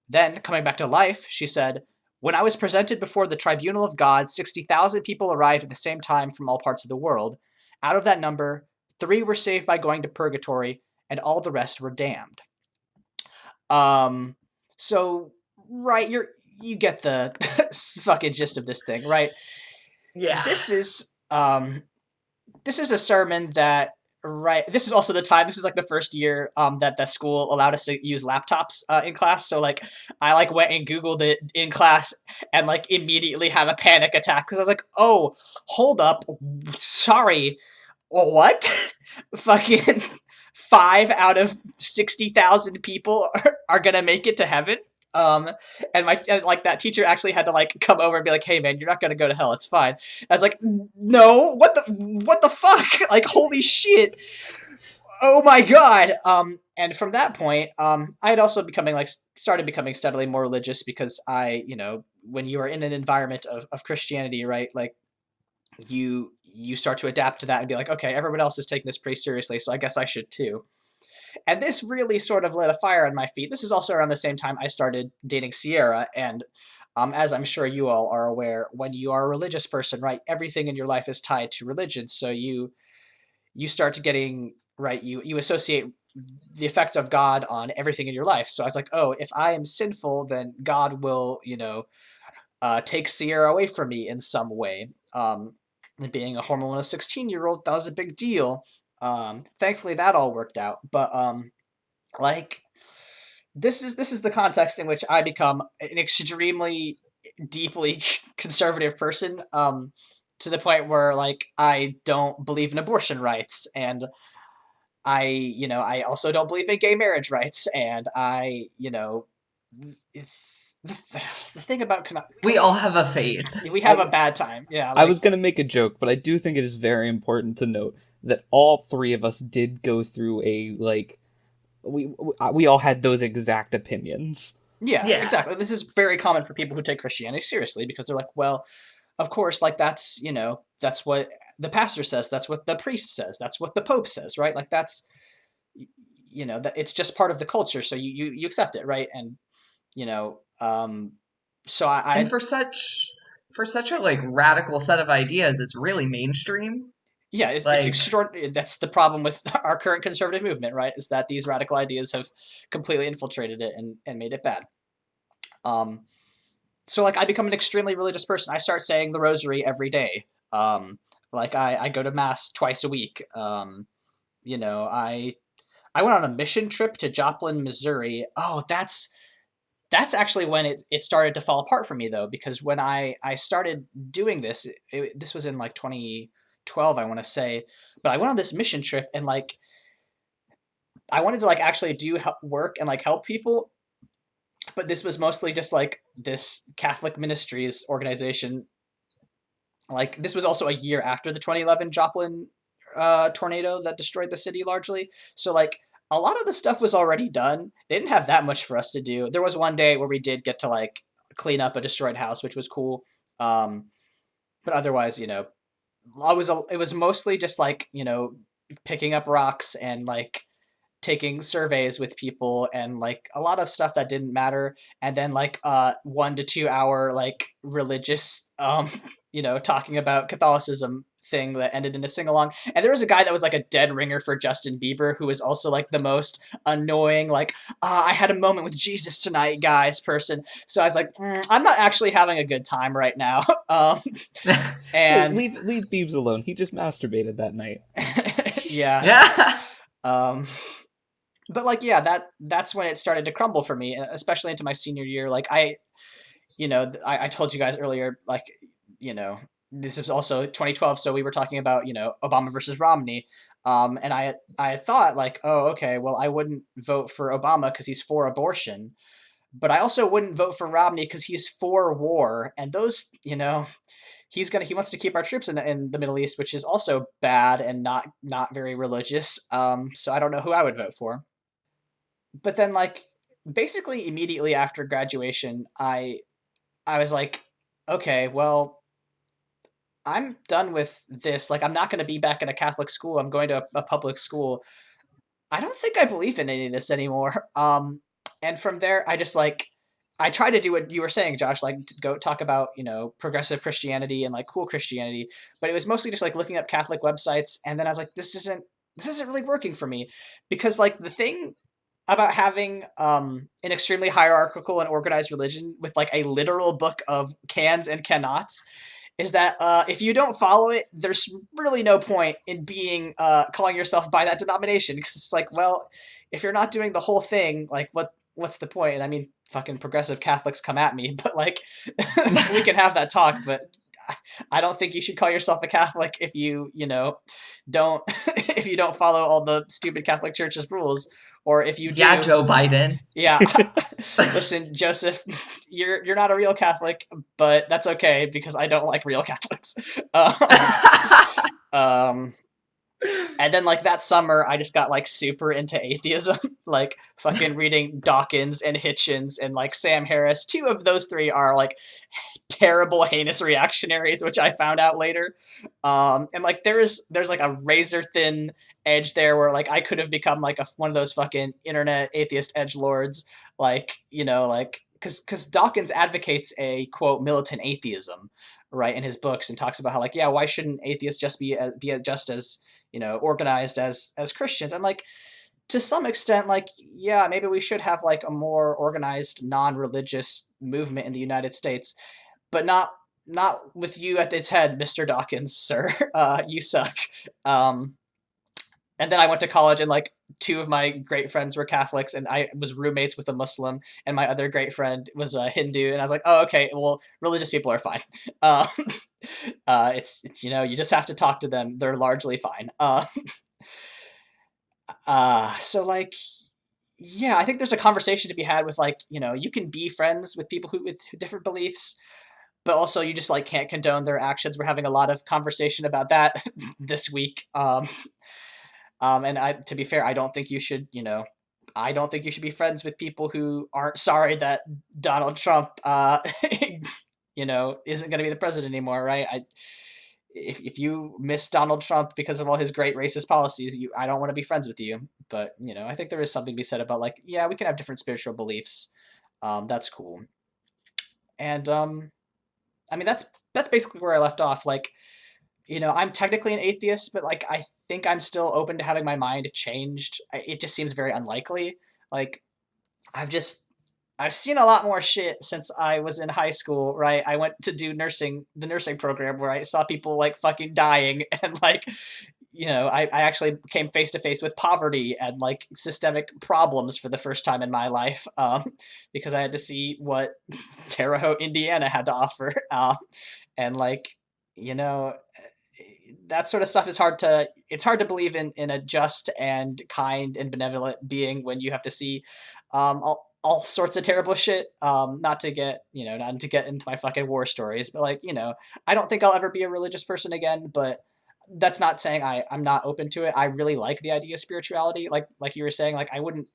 Then, coming back to life, she said, when I was presented before the tribunal of God, 60,000 people arrived at the same time from all parts of the world. Out of that number, 3 were saved by going to purgatory, and all the rest were damned. So, right, you get the fucking gist of this thing, right? Yeah. This is a sermon that, right, this is also the time, this is like the first year that the school allowed us to use laptops in class. So like I like went and Googled it in class and like immediately had a panic attack because I was like, oh, hold up, sorry, what? Fucking 5 out of 60,000 people are gonna make it to heaven. And like that teacher actually had to like come over and be like, "Hey man, you're not gonna go to hell. It's fine." I was like, "No, what the fuck? Like, holy shit! Oh my god!" And from that point, I had also started becoming steadily more religious because when you are in an environment of Christianity, right, like you start to adapt to that and be like, okay, everyone else is taking this pretty seriously, so I guess I should too. And this really sort of lit a fire on my feet. This is also around the same time I started dating Sierra, and as I'm sure you all are aware, when you are a religious person, right, everything in your life is tied to religion. So you start to getting, right, you associate the effect of God on everything in your life. So I was like, oh, if I am sinful, then God will, take Sierra away from me in some way. And being a hormonal 16-year-old, that was a big deal. Thankfully, that all worked out. But like this is the context in which I become an extremely deeply conservative person. To the point where like I don't believe in abortion rights, and I also don't believe in gay marriage rights, and the thing about We all have a phase. we have a bad time. Yeah, I like, was gonna make a joke, but I do think it is very important to note that all 3 of us did go through a like we all had those exact opinions. yeah, Yeah. exactly. This is very common for people who take Christianity seriously because they're like, well, of course, like that's that's what the pastor says, that's what the priest says, that's what the pope says, right? Like that's that it's just part of the culture, so you accept it, right? And you know, so And for such a like radical set of ideas, it's really mainstream. yeah, it's Like, extraordinary. That's the problem with our current conservative movement, right? Is that these radical ideas have completely infiltrated it and made it bad. Um, so like I become an extremely religious person. I start saying the rosary every day. Like I go to mass twice a week. I I went on a mission trip to Joplin, Missouri. Oh, that's actually when it started to fall apart for me though, because when I started doing this, this was in like 2012, I want to say, but I went on this mission trip and like I wanted to like actually do work and like help people, but this was mostly just like this Catholic Ministries organization. Like this was also a year after the 2011 Joplin tornado that destroyed the city largely. So like a lot of the stuff was already done. They didn't have that much for us to do. There was one day where we did get to like clean up a destroyed house, which was cool. Um, but otherwise, it was mostly just like picking up rocks and like taking surveys with people and like a lot of stuff that didn't matter, and then like 1 to 2 hour like religious talking about Catholicism thing that ended in a sing-along. And there was a guy that was like a dead ringer for Justin Bieber, who was also like the most annoying like I had a moment with Jesus tonight guys person. So I was like, I'm not actually having a good time right now. Hey, And leave Biebs alone. He just masturbated that night. yeah. Yeah. um but like yeah, that's when it started to crumble for me, especially into my senior year. Like I told you guys earlier, like you know this was also 2012, so we were talking about Obama versus Romney. And I thought like, oh okay, well I wouldn't vote for Obama because he's for abortion, but I also wouldn't vote for Romney because he's for war, and those he wants to keep our troops in the Middle East, which is also bad and not very religious. So I don't know who I would vote for. But then like basically immediately after graduation, I was like, okay, well, I'm done with this. Like I'm not going to be back in a Catholic school. I'm going to a public school. I don't think I believe in any of this anymore. And from there I just like I try to do what you were saying, Josh, like go talk about, progressive Christianity and like cool Christianity, but it was mostly just like looking up Catholic websites, and then I was like, this isn't really working for me, because like the thing about having an extremely hierarchical and organized religion with like a literal book of cans and cannots is that if you don't follow it, there's really no point in being calling yourself by that denomination, because it's like, well, if you're not doing the whole thing, like what's the point? And I mean, fucking progressive Catholics come at me, but like we can have that talk. But I don't think you should call yourself a Catholic if don't if you don't follow all the stupid Catholic Church's rules, or if you Yeah, do, Joe Biden. yeah. Listen, Joseph, you're not a real Catholic, but that's okay because I don't like real Catholics. Um, and then like that summer, I just got like super into atheism, like fucking reading Dawkins and Hitchens and like Sam Harris. Two of those three are like terrible, heinous reactionaries, which I found out later. And like there's like a razor thin edge there where like I could have become like one of those fucking internet atheist edge lords, like like because Dawkins advocates a quote militant atheism, right, in his books, and talks about how like, yeah, why shouldn't atheists just be just as organized as Christians, and like to some extent, like, yeah, maybe we should have like a more organized non-religious movement in the United States, but not with you at its head, Mr. Dawkins, sir. You suck. Um, and then I went to college, and like two of my great friends were Catholics, and I was roommates with a Muslim, and my other great friend was a Hindu, and I was like, oh, okay, well, religious people are fine. Uh, it's you just have to talk to them; they're largely fine. So like, yeah, I think there's a conversation to be had with like, you can be friends with people who with different beliefs, but also you just like can't condone their actions. We're having a lot of conversation about that this week. And to be fair, I don't think you should be friends with people who aren't sorry that Donald Trump, isn't going to be the president anymore, right? If you miss Donald Trump because of all his great racist policies, I don't want to be friends with you. But I think there is something to be said about like, yeah, we can have different spiritual beliefs. That's cool. And I mean that's basically where I left off. Like, I'm technically an atheist, but like I think I'm still open to having my mind changed. It just seems very unlikely. Like I've just I've seen a lot more shit since I was in high school, right? I went to do the nursing program where I saw people like fucking dying and like I actually came face to face with poverty and like systemic problems for the first time in my life, because I had to see what Terre Haute, Indiana had to offer. And like, you know, that sort of stuff is it's hard to believe in a just and kind and benevolent being when you have to see all sorts of terrible shit. Not to get, not to get into my fucking war stories, but like, I don't think I'll ever be a religious person again, but that's not saying I'm not open to it. I really like the idea of spirituality. Like you were saying, like I wouldn't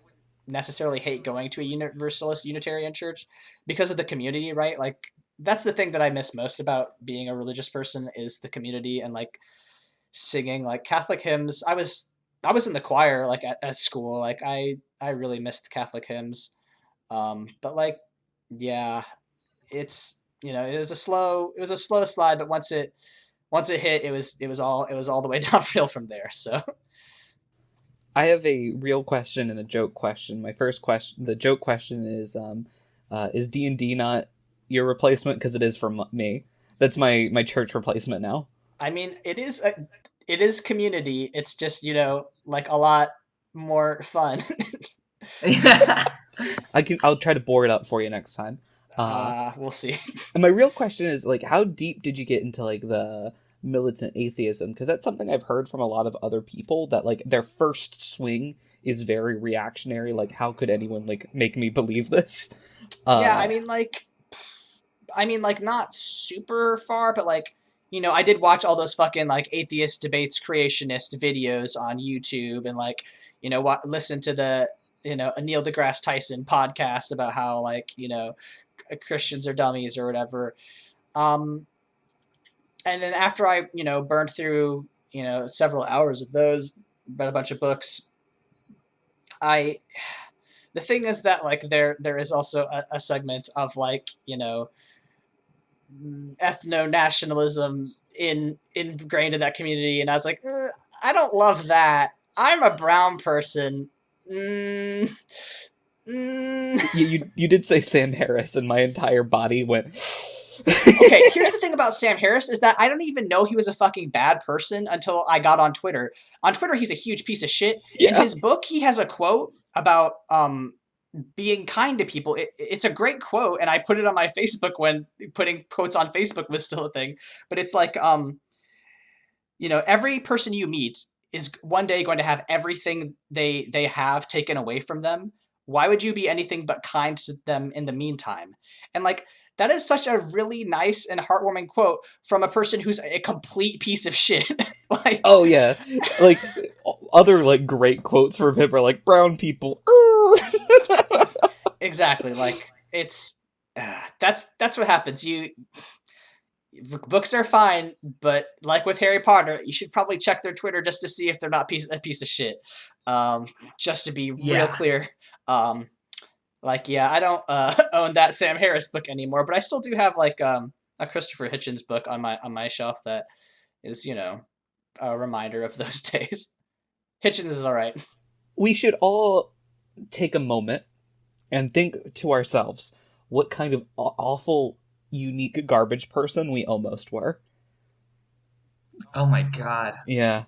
necessarily hate going to a universalist Unitarian church because of the community, right? Like that's the thing that I miss most about being a religious person is the community and like singing like Catholic hymns. I was in the choir like at school. Like I really missed Catholic hymns. But like yeah, it's it was a slow slide, but once it hit, it was all the way downhill from there. So I have a real question and a joke question. My first question, the joke question is D&D not your replacement? Because it is for me. That's my church replacement now. I mean, it is community. It's just like a lot more fun. Yeah. I'll try to bore it up for you next time. We'll see. And my real question is like, how deep did you get into like the militant atheism? Because that's something I've heard from a lot of other people that like their first swing is very reactionary. Like, how could anyone like make me believe this? Yeah, I mean, like not super far, but like, I did watch all those fucking like atheist debates, creationist videos on YouTube, and like, listen to the, a Neil deGrasse Tyson podcast about how like, Christians are dummies or whatever. Um, and then after I, burned through, several hours of those, read a bunch of books, I, the thing is that like there is also a segment of like, ethno nationalism ingrained in that community, and I was like, I don't love that. I'm a brown person. Mm, You did say Sam Harris, and my entire body went. Okay, here's the thing about Sam Harris is that I don't even know he was a fucking bad person until I got on Twitter. On Twitter, he's a huge piece of shit. In Yeah. his book, he has a quote about being kind to people. It's a great quote, and I put it on my Facebook when putting quotes on Facebook was still a thing. But it's like, every person you meet is one day going to have everything they have taken away from them. Why would you be anything but kind to them in the meantime? And like that is such a really nice and heartwarming quote from a person who's a complete piece of shit. Like, Oh yeah, like other like great quotes from him are like brown people. exactly. Like it's that's what happens. Books are fine, but like with Harry Potter, you should probably check their Twitter just to see if they're not a piece of shit. Just to be real Yeah. clear. Like yeah, I don't own that Sam Harris book anymore, but I still do have like a Christopher Hitchens book on my shelf that is a reminder of those days. Hitchens is all right. We should all take a moment and think to ourselves what kind of awful, unique garbage person we almost were. Oh my god. Yeah.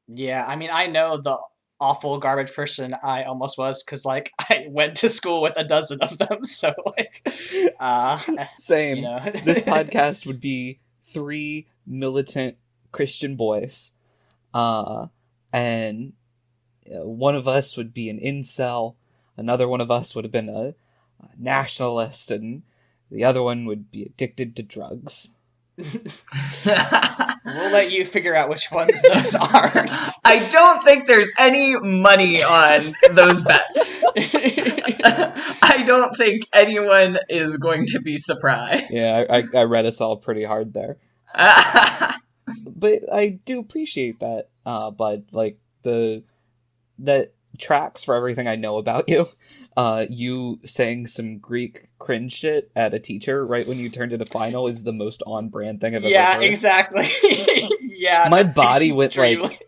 Yeah, I mean, I know the awful garbage person I almost was because like I went to school with a dozen of them, so like, Same. This podcast would be 3 militant Christian boys, and one of us would be an incel, another one of us would have been a nationalist, and the other one would be addicted to drugs. We'll let you figure out which ones those are. I don't think there's any money on those bets. I don't think anyone is going to be surprised. Yeah, I read us all pretty hard there. But I do appreciate that, but like that tracks for everything I know about you. You saying some Greek cringe shit at a teacher right when you turned into final is the most on brand thing I've ever heard. Yeah, exactly. Yeah, My body went like.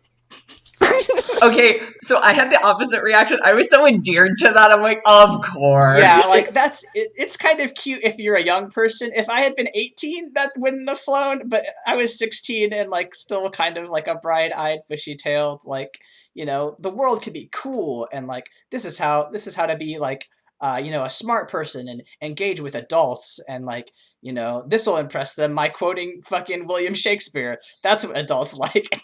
Okay, so I had the opposite reaction. I was so endeared to that. I'm like, of course. Yeah, like it's kind of cute if you're a young person. If I had been 18, that wouldn't have flown, but I was 16 and like still kind of like a bright-eyed, bushy-tailed, like, the world could be cool, and like this is how to be like a smart person and engage with adults, and like, this will impress them, my quoting fucking William Shakespeare. That's what adults like.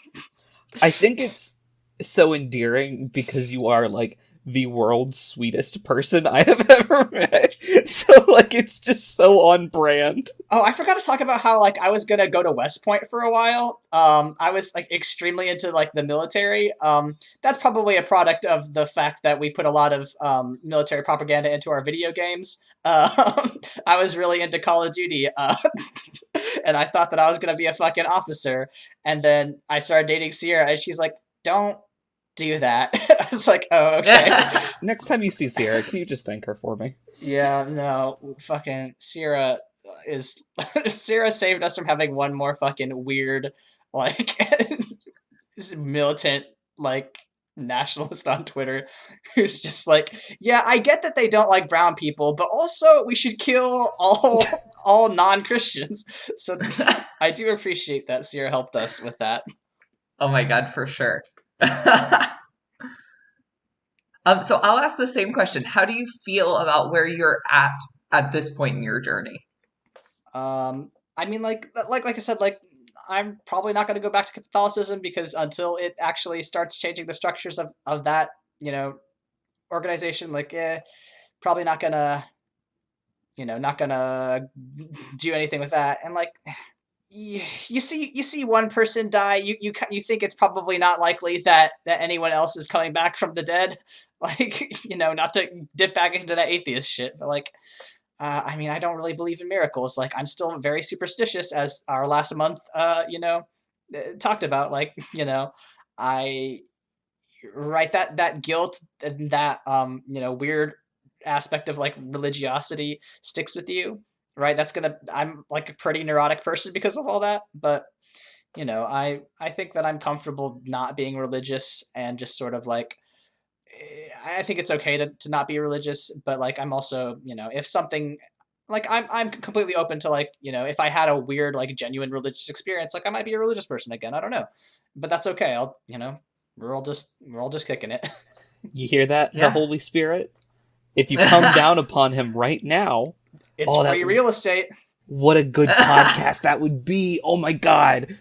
I think it's so endearing because you are like the world's sweetest person I have ever met. So like it's just so on brand. Oh, I forgot to talk about how like I was gonna go to West Point for a while. I was like extremely into like the military. That's probably a product of the fact that we put a lot of military propaganda into our video games. I was really into Call of Duty, and I thought that I was gonna be a fucking officer. And then I started dating Sierra, and she's like, "Don't do that." I was like, "Oh, okay." Next time you see Sierra, can you just thank her for me? Yeah, no, fucking Sierra is Sierra saved us from having one more fucking weird, like, militant, like, nationalist on Twitter who's just like, yeah, I get that they don't like brown people, but also we should kill all non-Christians. So I do appreciate that Sierra helped us with that. Oh my God, for sure. So I'll ask the same question. How do you feel about where you're at this point in your journey? I mean, like I said, like I'm probably not going to go back to Catholicism because until it actually starts changing the structures of that, organization, like, probably not gonna do anything with that. And like, you see one person die, you think it's probably not likely that anyone else is coming back from the dead. Like, not to dip back into that atheist shit, but like, I mean, I don't really believe in miracles. Like, I'm still very superstitious, as our last month, talked about. Like, I right, that guilt and that weird aspect of like religiosity sticks with you, right? I'm like a pretty neurotic person because of all that, but I think that I'm comfortable not being religious and just sort of like, I think it's okay to not be religious, but like I'm also, if something like I'm completely open to like, if I had a weird like genuine religious experience, like I might be a religious person again. I don't know. But that's okay. We're all just kicking it. You hear that? The Yeah. Holy Spirit? If you come down upon him right now, It's oh, free real estate. what a good podcast that would be. Oh my God.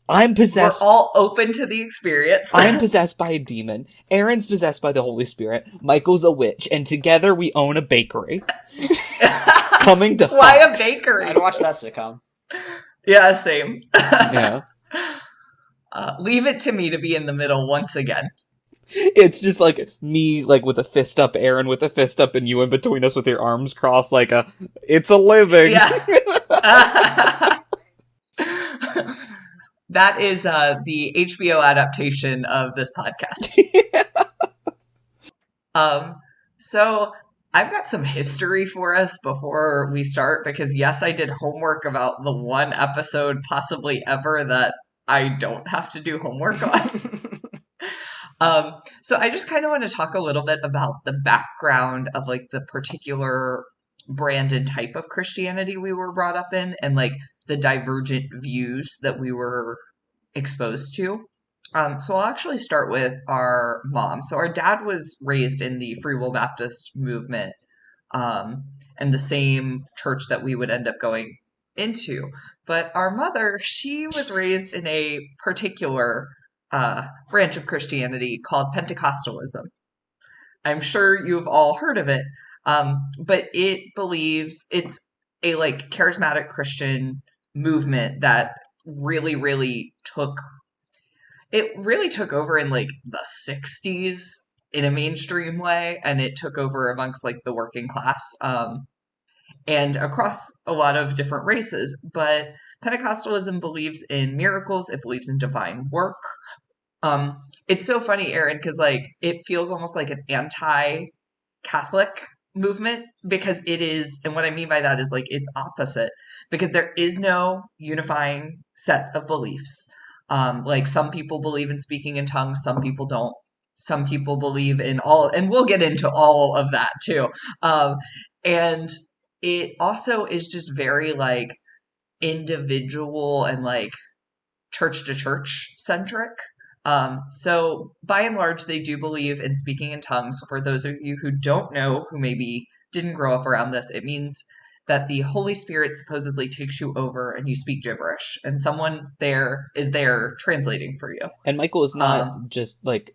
I'm We're possessed. all open to the experience. I'm possessed by a demon. Aaron's possessed by the Holy Spirit. Michael's a witch. And together we own a bakery. Coming to Why Fox. a bakery? I'd watch that sitcom. Yeah, same. Yeah. Leave it to me to be in the middle once again. It's just like me, like with a fist up, Aaron with a fist up, and you in between us with your arms crossed, like it's a living. Yeah. That is the HBO adaptation of this podcast. So I've got some history for us before we start because yes, I did homework about the one episode possibly ever that I don't have to do homework on. So I just kind of want to talk a little bit about the background of like the particular brand and type of Christianity we were brought up in and like the divergent views that we were exposed to. So I'll actually start with our mom. So our dad was raised in the Free Will Baptist movement, and the same church that we would end up going into. But our mother, she was raised in a particular branch of Christianity called Pentecostalism. I'm sure you've all heard of it, but it believes it's a like charismatic Christian movement that really, really took over in like the 60s in a mainstream way, and it took over amongst like the working class, and across a lot of different races. But Pentecostalism believes in miracles, it believes in divine work. It's so funny, Aaron, because like it feels almost like an anti-Catholic movement because it is, and what I mean by that is like it's opposite because there is no unifying set of beliefs. Like some people believe in speaking in tongues, some people don't. Some people believe in all, and we'll get into all of that too. And it also is just very like individual and like church to church centric. So by and large, they do believe in speaking in tongues. For those of you who don't know, who maybe didn't grow up around this, it means that the Holy Spirit supposedly takes you over and you speak gibberish, and someone there is there translating for you. And Michael is not Um, just like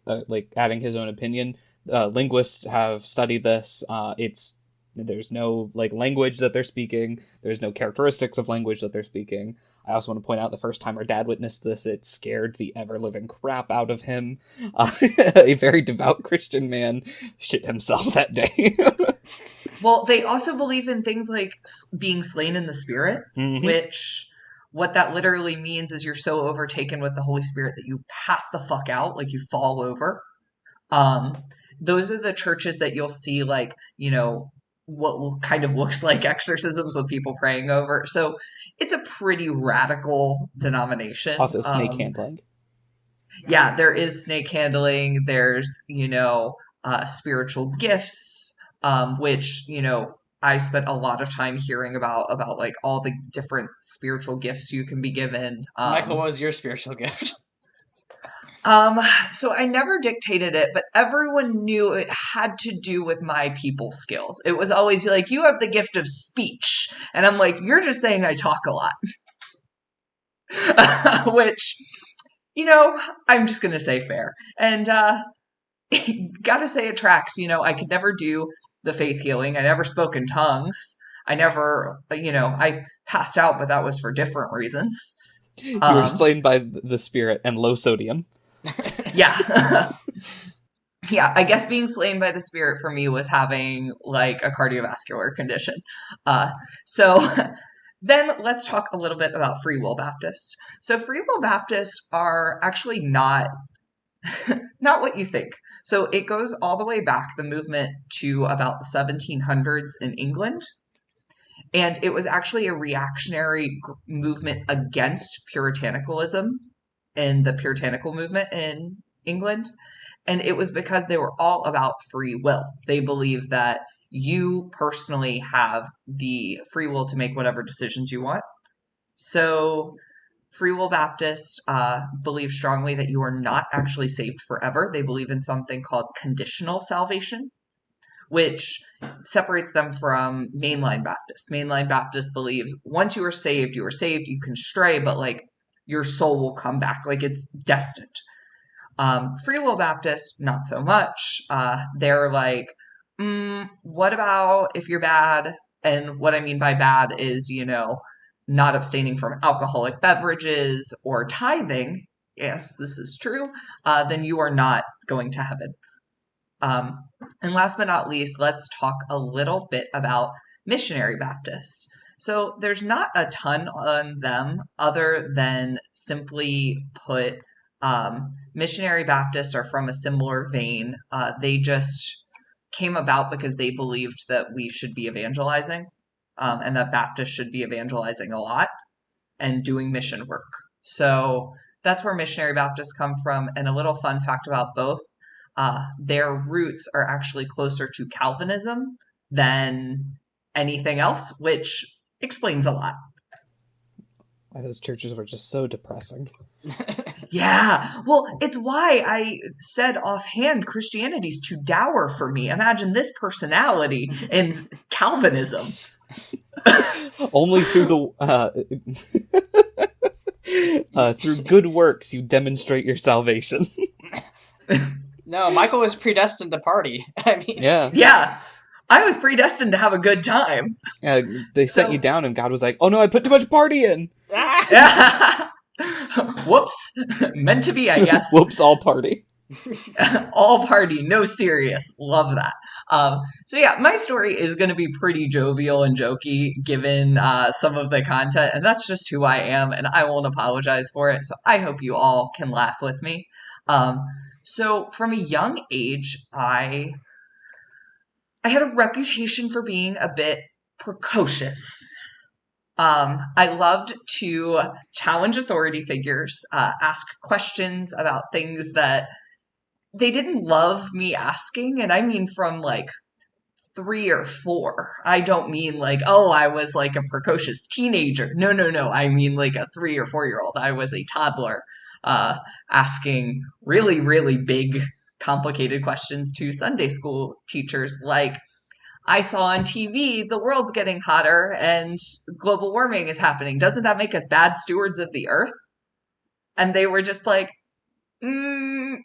adding his own opinion. Linguists have studied this. It's there's no like language that they're speaking. There's no characteristics of language that they're speaking. I also want to point out the first time our dad witnessed this, it scared the ever living crap out of him. A very devout Christian man shit himself that day. well, they also believe in things like being slain in the Spirit, Hmm. which what that literally means is you're so overtaken with the Holy Spirit that you pass the fuck out, like you fall over. Um, those are the churches that you'll see, like, you know, what kind of looks like exorcisms with people praying over. So it's a pretty radical denomination. Also, snake handling. Yeah, there is snake handling. There's, you know, spiritual gifts, which, you know, I spent a lot of time hearing about like all the different spiritual gifts you can be given. Michael, what was your spiritual gift? Um, so I never dictated it, but everyone knew it had to do with my people skills. It was always like, you have the gift of speech. And I'm like, you're just saying I talk a lot. Which, you know, I'm just going to say fair. And, gotta say it tracks. You know, I could never do the faith healing. I never spoke in tongues. I never, you know, I passed out, but that was for different reasons. You were Um, slain by the spirit and low sodium. yeah. Yeah, I guess being slain by the spirit for me was having like a cardiovascular condition. Uh, so then let's talk a little bit about Free Will Baptists. So Free Will Baptists are actually not what you think. So it goes all the way back, the movement, to about the 1700s in England. And it was actually a reactionary movement against Puritanicalism and the Puritanical movement in England. And it was because they were all about free will. They believe that you personally have the free will to make whatever decisions you want. So Free Will Baptists believe strongly that you are not actually saved forever. They believe in something called conditional salvation, which separates them from Mainline Baptists. Mainline Baptist believes once you are saved, you can stray, but like your soul will come back, like it's destined. Free Will Baptist, not so much. They're like, what about if you're bad? And what I mean by bad is, you know, not abstaining from alcoholic beverages or tithing. Yes, this is true. Then you are not going to heaven. Um, and last but not least, let's talk a little bit about missionary Baptists. So there's not a ton on them other than simply put, missionary Baptists are from a similar vein. They just came about because they believed that we should be evangelizing, and that Baptists should be evangelizing a lot and doing mission work. So that's where missionary Baptists come from. And a little fun fact about both, their roots are actually closer to Calvinism than anything else, which explains a lot. Why those churches were just so depressing. Yeah, well, it's why I said offhand Christianity's too dour for me. Imagine this personality in Calvinism. Only through through good works you demonstrate your salvation. No, Michael was predestined to party. I mean, Yeah. Yeah, I was predestined to have a good time. They sent you down and God was like, oh no, I put too much party in. Whoops. Meant to be, I guess. Whoops, all party. All party, no serious. Love that. So yeah, my story is going to be pretty jovial and jokey given some of the content, and that's just who I am, and I won't apologize for it. So I hope you all can laugh with me. Um, so from a young age, I had a reputation for being a bit precocious. I loved to challenge authority figures, ask questions about things that they didn't love me asking. And I mean from like 3 or 4. I don't mean like, oh, I was like a precocious teenager. No, no, no. I mean like a 3 or 4 year old. I was a toddler, uh, asking really, really big, complicated questions to Sunday school teachers like, I saw on TV the world's getting hotter and global warming is happening. Doesn't that make us bad stewards of the earth? And they were just like, mm.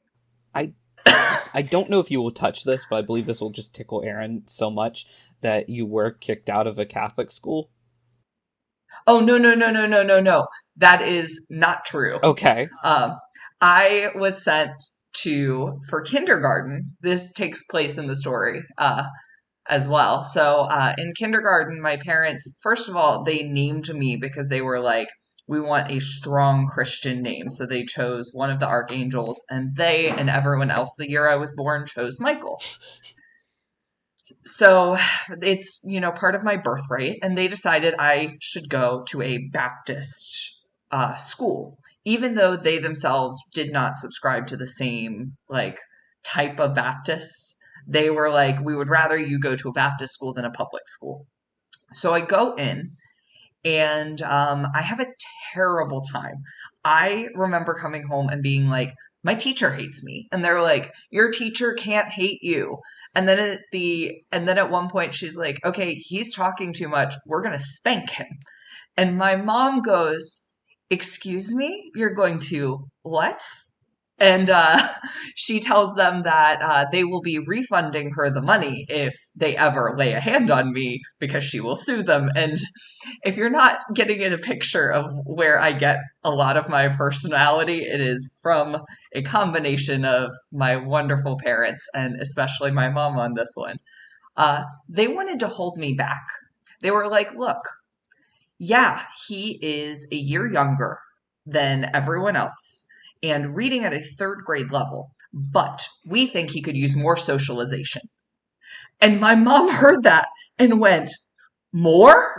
I I don't know if you will touch this, but I believe this will just tickle Aaron so much that you were kicked out of a Catholic school. Oh, no, no, no, no, no, no, no. That is not true. Okay. Um, I was sent for kindergarten. This takes place in the story. As well. So in kindergarten, my parents, first of all, they named me because they were like, we want a strong Christian name. So they chose one of the archangels, and they and everyone else the year I was born chose Michael. So it's, part of my birthright. And they decided I should go to a Baptist school, even though they themselves did not subscribe to the same like type of Baptists. They were like, we would rather you go to a Baptist school than a public school. So I go in and I have a terrible time. I remember coming home and being like, my teacher hates me. And they're like, your teacher can't hate you. And then at one point she's like, okay, he's talking too much. We're going to spank him. And my mom goes, excuse me, you're going to what? And she tells them that they will be refunding her the money if they ever lay a hand on me because she will sue them. And if you're not getting in a picture of where I get a lot of my personality, it is from a combination of my wonderful parents and especially my mom on this one. They wanted to hold me back. They were like, look, yeah, he is a year younger than everyone else and reading at a third grade level, but we think he could use more socialization. And my mom heard that and went, more?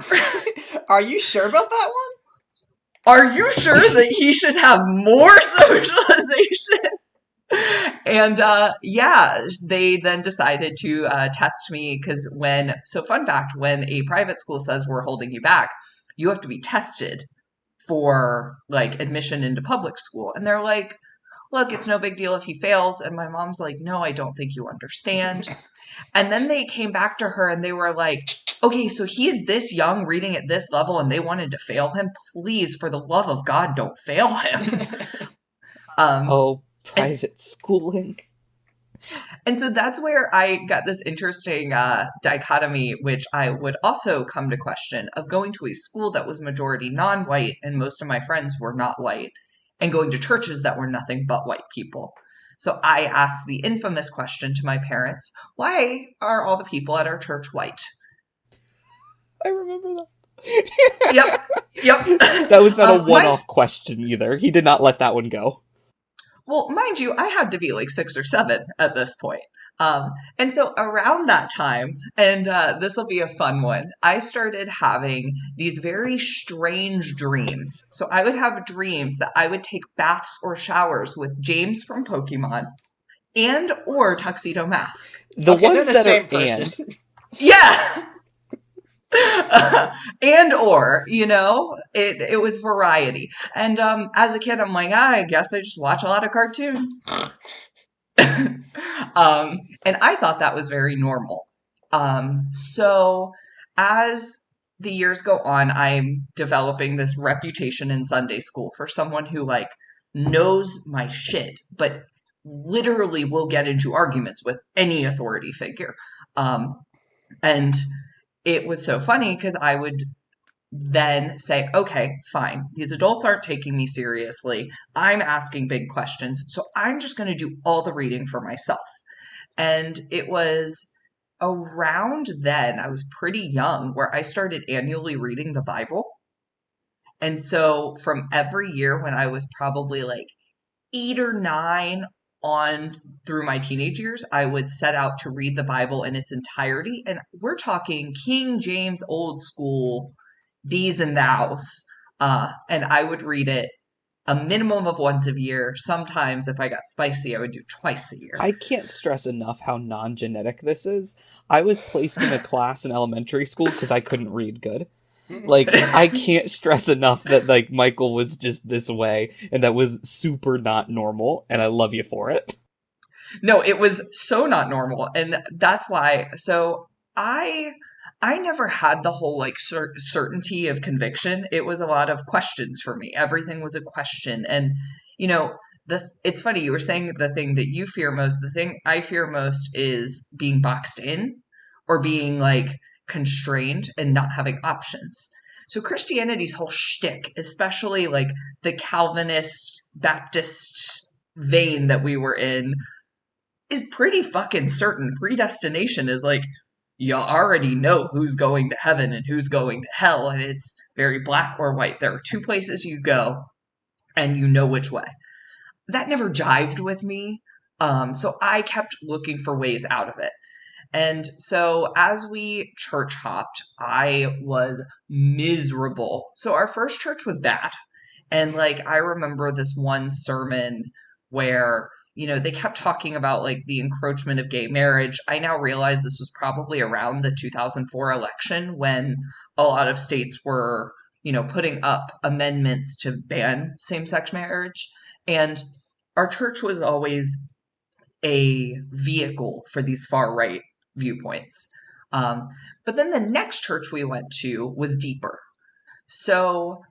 Are you sure about that Are you sure that he should have more socialization? And yeah, they then decided to test me because fun fact, when a private school says we're holding you back, you have to be tested for like admission into public school. And they're like, look, it's no big deal if he fails. And my mom's like, no, I don't think you understand. And then they came back to her and they were like, okay, so he's this young reading at this level and they wanted to fail him. Please, for the love of God, don't fail him. one? Oh, and private schooling. And so that's where I got this interesting dichotomy, which I would also come to question, of going to a school that was majority non-white and most of my friends were not white, and going to churches that were nothing but white people. So I asked the infamous question to my parents, why are all the people at our church white? I remember that. Yep. That was not a Mind one-off question either. He did not let that one go. Well, mind you, I had to be like 6 or 7 at this point. And so around that time, and this will be a fun one, I started having these very strange dreams. So I would have dreams that I would take baths or showers with James from Pokemon and or Tuxedo Mask. The Okay, they're ones the that same are person. Yeah. And or, it was variety. And as a kid, I'm like, I guess I just watch a lot of cartoons. And I thought that was very normal. So as the years go on, I'm developing this reputation in Sunday school for someone who like knows my shit, but literally will get into arguments with any authority figure. And it was so funny because I would then say, okay, fine, these adults aren't taking me seriously. I'm asking big questions, so I'm just going to do all the reading for myself. And it was around then, I was pretty young, where I started annually reading the Bible. And so from every year when I was probably like 8 or 9 on through my teenage years, I would set out to read the Bible in its entirety. And we're talking King James old school, these and thous. And I would read it a minimum of once a year. Sometimes if I got spicy, I would do twice a year. I can't stress enough how non-genetic this is. I was placed in a class in elementary school because I couldn't read good. Like, I can't stress enough that, like, Michael was just this way, and that was super not normal, and I love you for it. No, it was so not normal, and that's why. So I never had the whole like certainty of conviction. It was a lot of questions for me. Everything was a question, and you know, it's funny you were saying the thing that you fear most. The thing I fear most is being boxed in or being like constrained and not having options. So Christianity's whole shtick, especially like the Calvinist Baptist vein that we were in, is pretty fucking certain. Predestination is like you already know who's going to heaven and who's going to hell, and it's very black or white. There are two places you go, and you know which way. That never jived with me, so I kept looking for ways out of it. And so as we church hopped, I was miserable. So our first church was bad. And like I remember this one sermon where, they kept talking about like the encroachment of gay marriage. I now realize this was probably around the 2004 election when a lot of states were, putting up amendments to ban same-sex marriage. And our church was always a vehicle for these far right viewpoints. Um, but then the next church we went to was deeper. So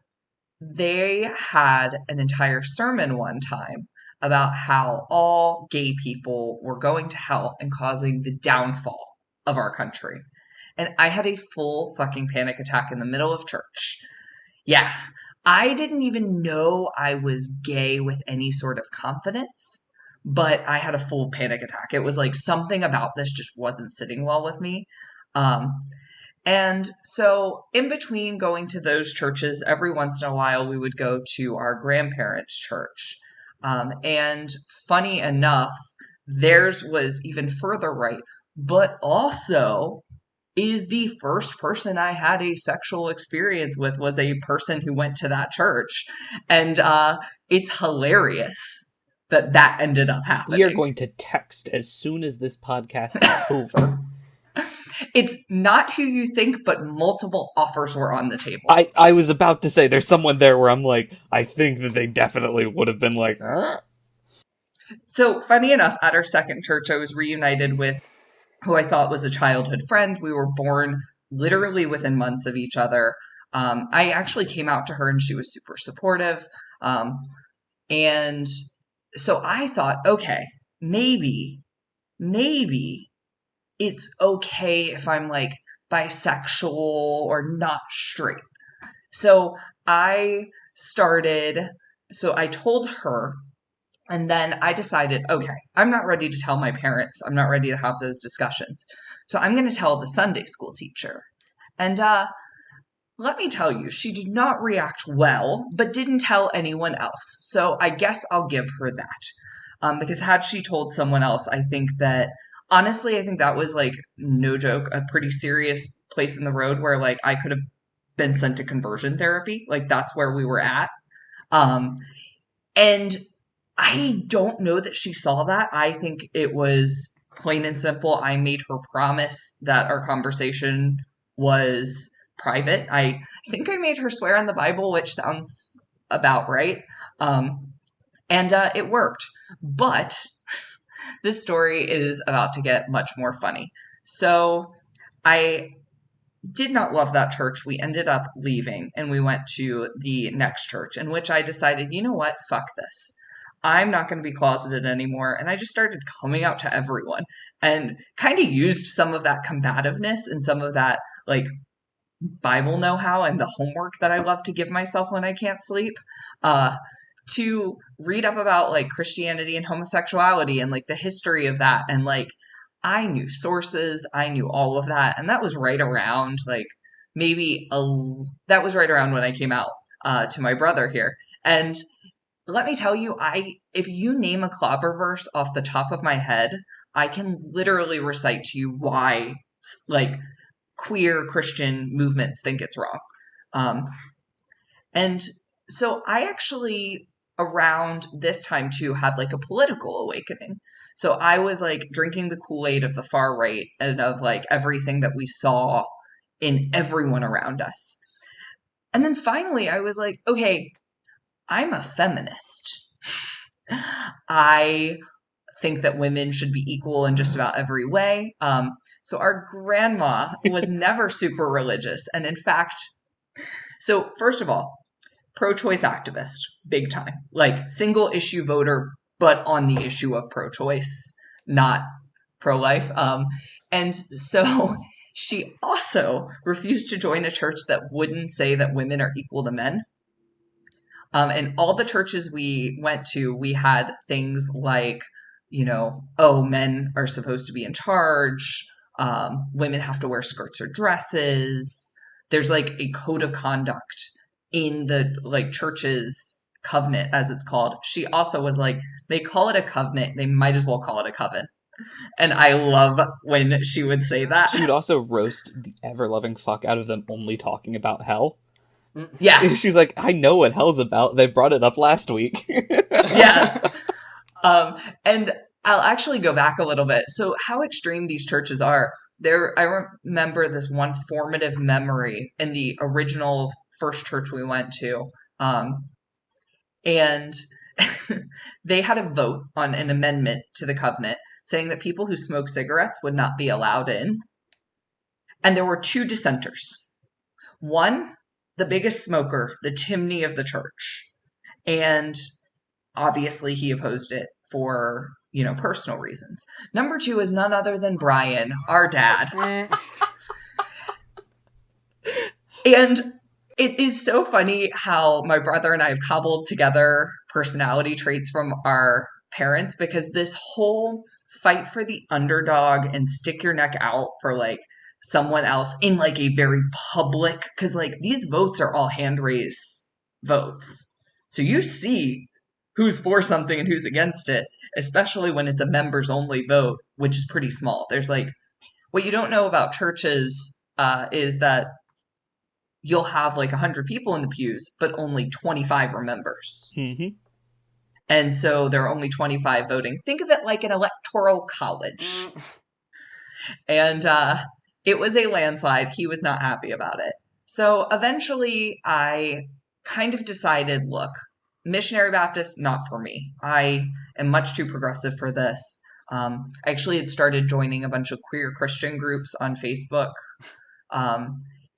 they had an entire sermon one time about how all gay people were going to hell and causing the downfall of our country. And I had a full fucking panic attack in the middle of church. Yeah, I didn't even know I was gay with any sort of confidence, but I had a full panic attack. It was like something about this just wasn't sitting well with me. Um, and so, in between going to those churches, every once in a while we would go to our grandparents' church. And funny enough, theirs was even further right, but also is the first person I had a sexual experience with was a person who went to that church. And it's hilarious that that ended up We are happening. going to text as soon as this podcast is over. It's not who you think, but multiple offers were on the table. I was about to say there's someone there where I'm like, I think that they definitely would have been like, So, funny enough, at our second church, I was reunited with who I thought was a childhood friend. We were born literally within months of each other. I actually came out to her and she was super supportive. And so I thought, okay, maybe it's okay if I'm like bisexual or not straight. So I started, so I told her, and then I decided, okay, I'm not ready to tell my parents. I'm not ready to have those discussions. So I'm going to tell the Sunday school teacher. And let me tell you, she did not react well, but didn't tell anyone else. So I guess I'll give her that. Because had she told someone else, I think that, honestly, I think that was like, no joke, a pretty serious place in the road where like I could have been sent to conversion therapy. Like that's where we were at. Um, and I don't know that she saw that. I think it was plain and simple. I made her promise that our conversation was private. I think I made her swear on the Bible, which sounds about right. And it worked. But this story is about to get much more funny. So I did not love that church. We ended up leaving and we went to the next church, in which I decided, you know what? Fuck this. I'm not going to be closeted anymore. And I just started coming out to everyone and kind of used some of that combativeness and some of that like Bible know how and the homework that I love to give myself when I can't sleep uh, to read up about like Christianity and homosexuality and like the history of that. And like I knew sources, I knew all of that. And that was right around like that was right around when I came out to my brother here. And let me tell you, if you name a clobber verse off the top of my head, I can literally recite to you why like queer Christian movements think it's wrong. Um, and so I actually, around this time too, had like a political awakening. So I was like drinking the Kool-Aid of the far right and of like everything that we saw in everyone around us. And then finally I was like, okay, I'm a feminist. I think that women should be equal in just about every way. So our grandma was never super religious. And in fact, so first of all, pro-choice activist, big time, like single issue voter, but on the issue of pro-choice, not pro-life. And so she also refused to join a church that wouldn't say that women are equal to men. And all the churches we went to, we had things like, oh, men are supposed to be in charge. Women have to wear skirts or dresses. There's like a code of conduct in the like church's covenant, as it's called. She also was like, they call it a covenant. They might as well call it a coven. And I love when she would say that. She would also roast the ever-loving fuck out of them only talking about hell. Yeah. She's like, I know what hell's about. They brought it up last week. Yeah. And I'll actually go back a little bit. So how extreme these churches are. I remember this one formative memory in the original first church we went to. And they had a vote on an amendment to the covenant saying that people who smoke cigarettes would not be allowed in. And there were two dissenters. One, the biggest smoker, the chimney of the church. And obviously he opposed it for, personal reasons. Number two is none other than Brian, our dad. And it is so funny how my brother and I have cobbled together personality traits from our parents, because this whole fight for the underdog and stick your neck out for like someone else in like a very public, because like these votes are all hand raise votes. So you see who's for something and who's against it, especially when it's a members only vote, which is pretty small. There's like, what you don't know about churches is that you'll have like 100 people in the pews, but only 25 are members. Mm-hmm. And so there are only 25 voting. Think of it like an electoral college. And it was a landslide. He was not happy about it. So eventually I kind of decided, look, missionary Baptist, not for me. I am much too progressive for this. I actually had started joining a bunch of queer Christian groups on Facebook.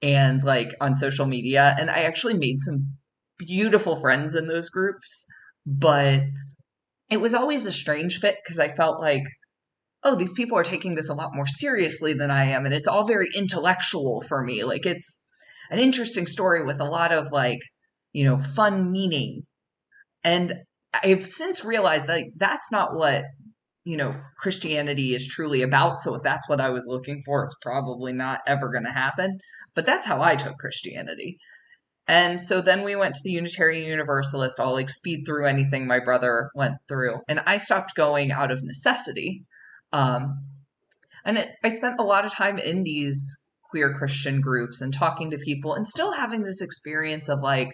And like on social media. And I actually made some beautiful friends in those groups, but it was always a strange fit because I felt like, oh, these people are taking this a lot more seriously than I am. And it's all very intellectual for me. Like it's an interesting story with a lot of like, fun meaning. And I've since realized that that's not what, Christianity is truly about. So if that's what I was looking for, it's probably not ever going to happen. But that's how I took Christianity. And so then we went to the Unitarian Universalist. I'll like speed through anything my brother went through. And I stopped going out of necessity. I spent a lot of time in these queer Christian groups and talking to people and still having this experience of like,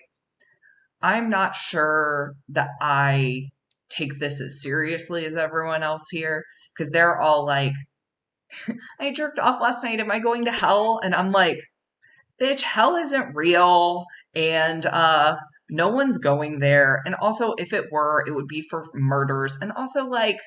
I'm not sure that I take this as seriously as everyone else here, because they're all like, I jerked off last night. Am I going to hell? And I'm like, bitch, hell isn't real. And no one's going there. And also, if it were, it would be for murders. And also, like,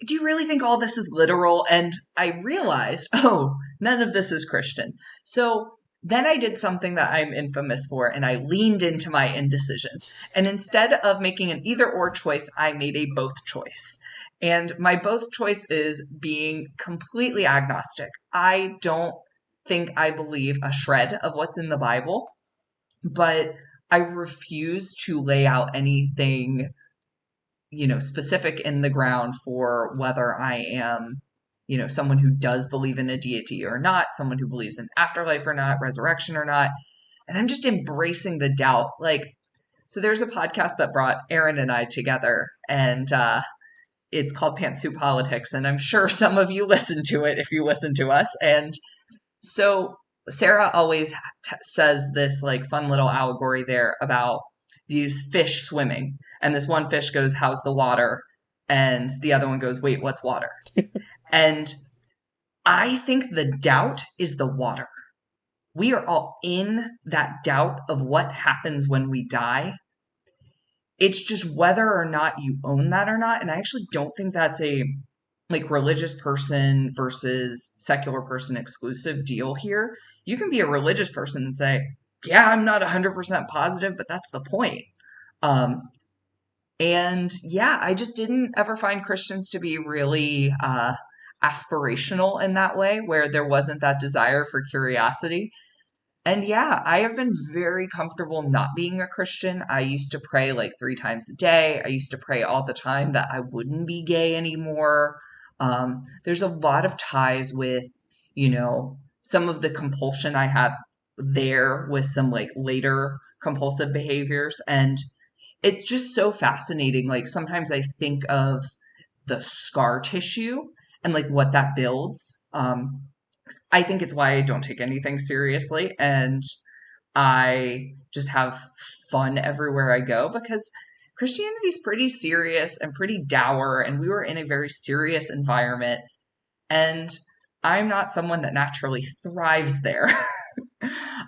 do you really think all this is literal? And I realized, oh, none of this is Christian. So then I did something that I'm infamous for, and I leaned into my indecision. And instead of making an either or choice, I made a both choice. And my both choice is being completely agnostic. I don't think I believe a shred of what's in the Bible, but I refuse to lay out anything, specific in the ground for whether I am, someone who does believe in a deity or not, someone who believes in afterlife or not, resurrection or not. And I'm just embracing the doubt. Like, so there's a podcast that brought Aaron and I together, and it's called Pantsuit Politics. And I'm sure some of you listen to it if you listen to us. And so Sarah always says this like fun little allegory there about these fish swimming. And this one fish goes, "How's the water?" And the other one goes, "Wait, what's water?" And I think the doubt is the water. We are all in that doubt of what happens when we die. It's just whether or not you own that or not. And I actually don't think that's a like religious person versus secular person exclusive deal here. You can be a religious person and say, "Yeah, I'm not 100% positive, but that's the point." Um, and yeah, I just didn't ever find Christians to be really aspirational in that way, where there wasn't that desire for curiosity. And yeah, I have been very comfortable not being a Christian. I used to pray like 3 times a day. I used to pray all the time that I wouldn't be gay anymore. There's a lot of ties with, some of the compulsion I had there with some like later compulsive behaviors. And it's just so fascinating. Like sometimes I think of the scar tissue and like what that builds. I think it's why I don't take anything seriously and I just have fun everywhere I go because Christianity is pretty serious and pretty dour, and we were in a very serious environment. And I'm not someone that naturally thrives there.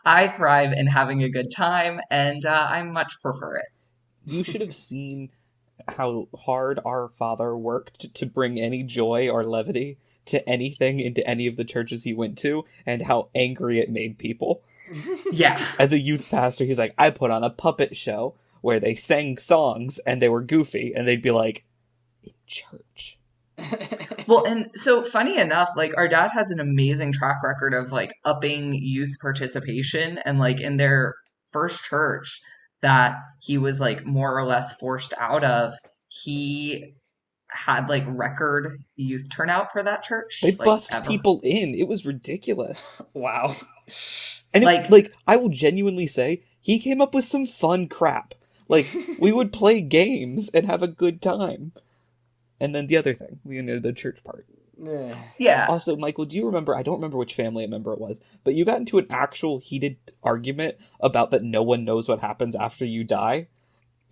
I thrive in having a good time, and I much prefer it. You should have seen how hard our father worked to bring any joy or levity to anything into any of the churches he went to, and how angry it made people. Yeah. As a youth pastor, he's like, I put on a puppet show where they sang songs and they were goofy, and they'd be like, in church. Well, and so funny enough, like our dad has an amazing track record of like upping youth participation, and like in their first church that he was like more or less forced out of, he had like record youth turnout for that They church, like bussed ever. people in. It was ridiculous. Wow. And Like, like, I will genuinely say, he came up with some fun crap. Like, we would play games and have a good time. And then the other thing, the church part. yeah. Also, Michael, do you remember, I don't remember which family member it was, but you got into an actual heated argument about that no one knows what happens after you die?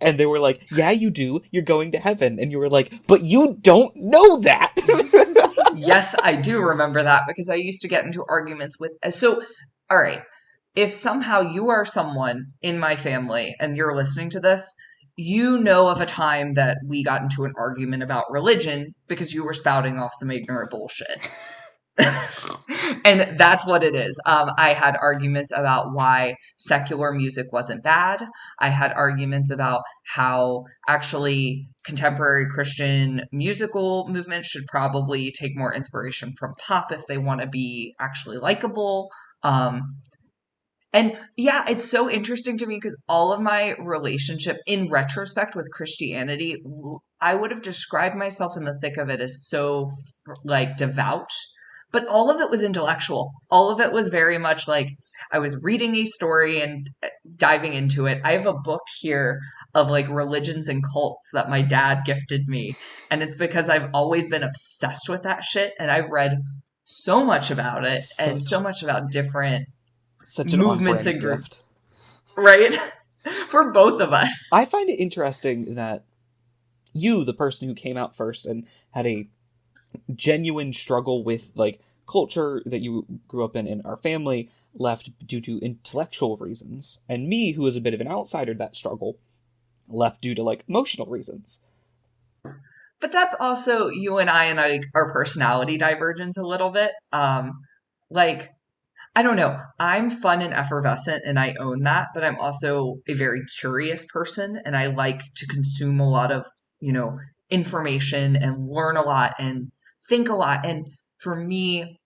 And they were like, yeah, you do. You're going to heaven. And you were like, but you don't know that. Yes, I do remember that because I used to get into arguments with. So, all right. If somehow you are someone in my family and you're listening to this, you know of a time that we got into an argument about religion because you were spouting off some ignorant bullshit. And that's what it is. I had arguments about why secular music wasn't bad. I had arguments about how actually contemporary Christian musical movements should probably take more inspiration from pop if they want to be actually likable. And yeah, it's so interesting to me because all of my relationship in retrospect with Christianity, I would have described myself in the thick of it as so like devout, but all of it was intellectual. All of it was very much like I was reading a story and diving into it. I have a book here of like religions and cults that my dad gifted me, and it's because I've always been obsessed with that shit and I've read so much about it and Such so much about different such an movements on-brand and gift. groups, right? For both of us. I find it interesting that you, the person who came out first and had a genuine struggle with like culture that you grew up in our family, left due to intellectual reasons, and me, who is a bit of an outsider to that struggle, left due to like emotional reasons. But that's also you and I our personality divergence a little bit. Like I don't know. I'm fun and effervescent and I own that, but I'm also a very curious person and I like to consume a lot of, information and learn a lot and think a lot. And for me,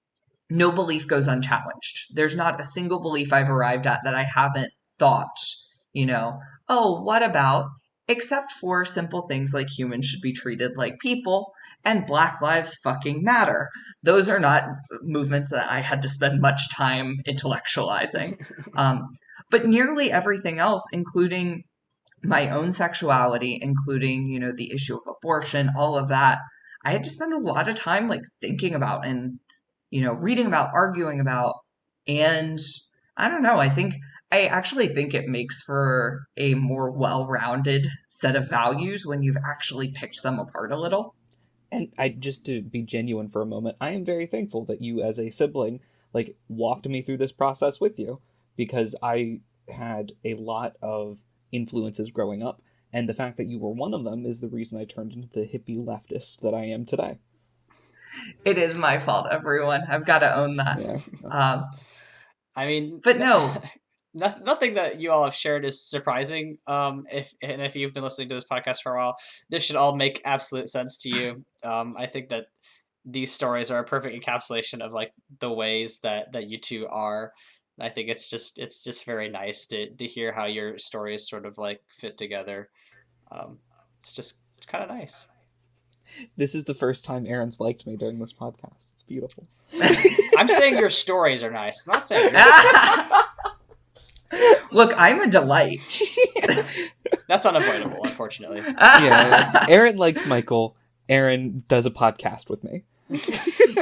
no belief goes unchallenged. There's not a single belief I've arrived at that I haven't thought, you know, oh, what about? Except for simple things like humans should be treated like people and Black Lives fucking matter. Those are not movements that I had to spend much time intellectualizing. Um, but nearly everything else, including my own sexuality, including, the issue of abortion, all of that, I had to spend a lot of time like thinking about and reading about, arguing about. And I don't know, I actually think it makes for a more well-rounded set of values when you've actually picked them apart a little. And I just to be genuine for a moment, I am very thankful that you as a sibling like walked me through this process with you because I had a lot of influences growing up and the fact that you were one of them is the reason I turned into the hippie leftist that I am today. It is my fault, everyone. I've got to own that. Yeah. Um, I mean, but no, nothing that you all have shared is surprising. If you've been listening to this podcast for a while, this should all make absolute sense to you. I think that these stories are a perfect encapsulation of like the ways that you two are. I think it's just very nice to hear how your stories sort of like fit together. Um, it's kind of nice. This is the first time Aaron's liked me during this podcast. It's beautiful. I'm saying your stories are nice. I'm not saying look, I'm a delight. that's unavoidable, unfortunately. Yeah. Aaron likes Michael. Aaron does a podcast with me.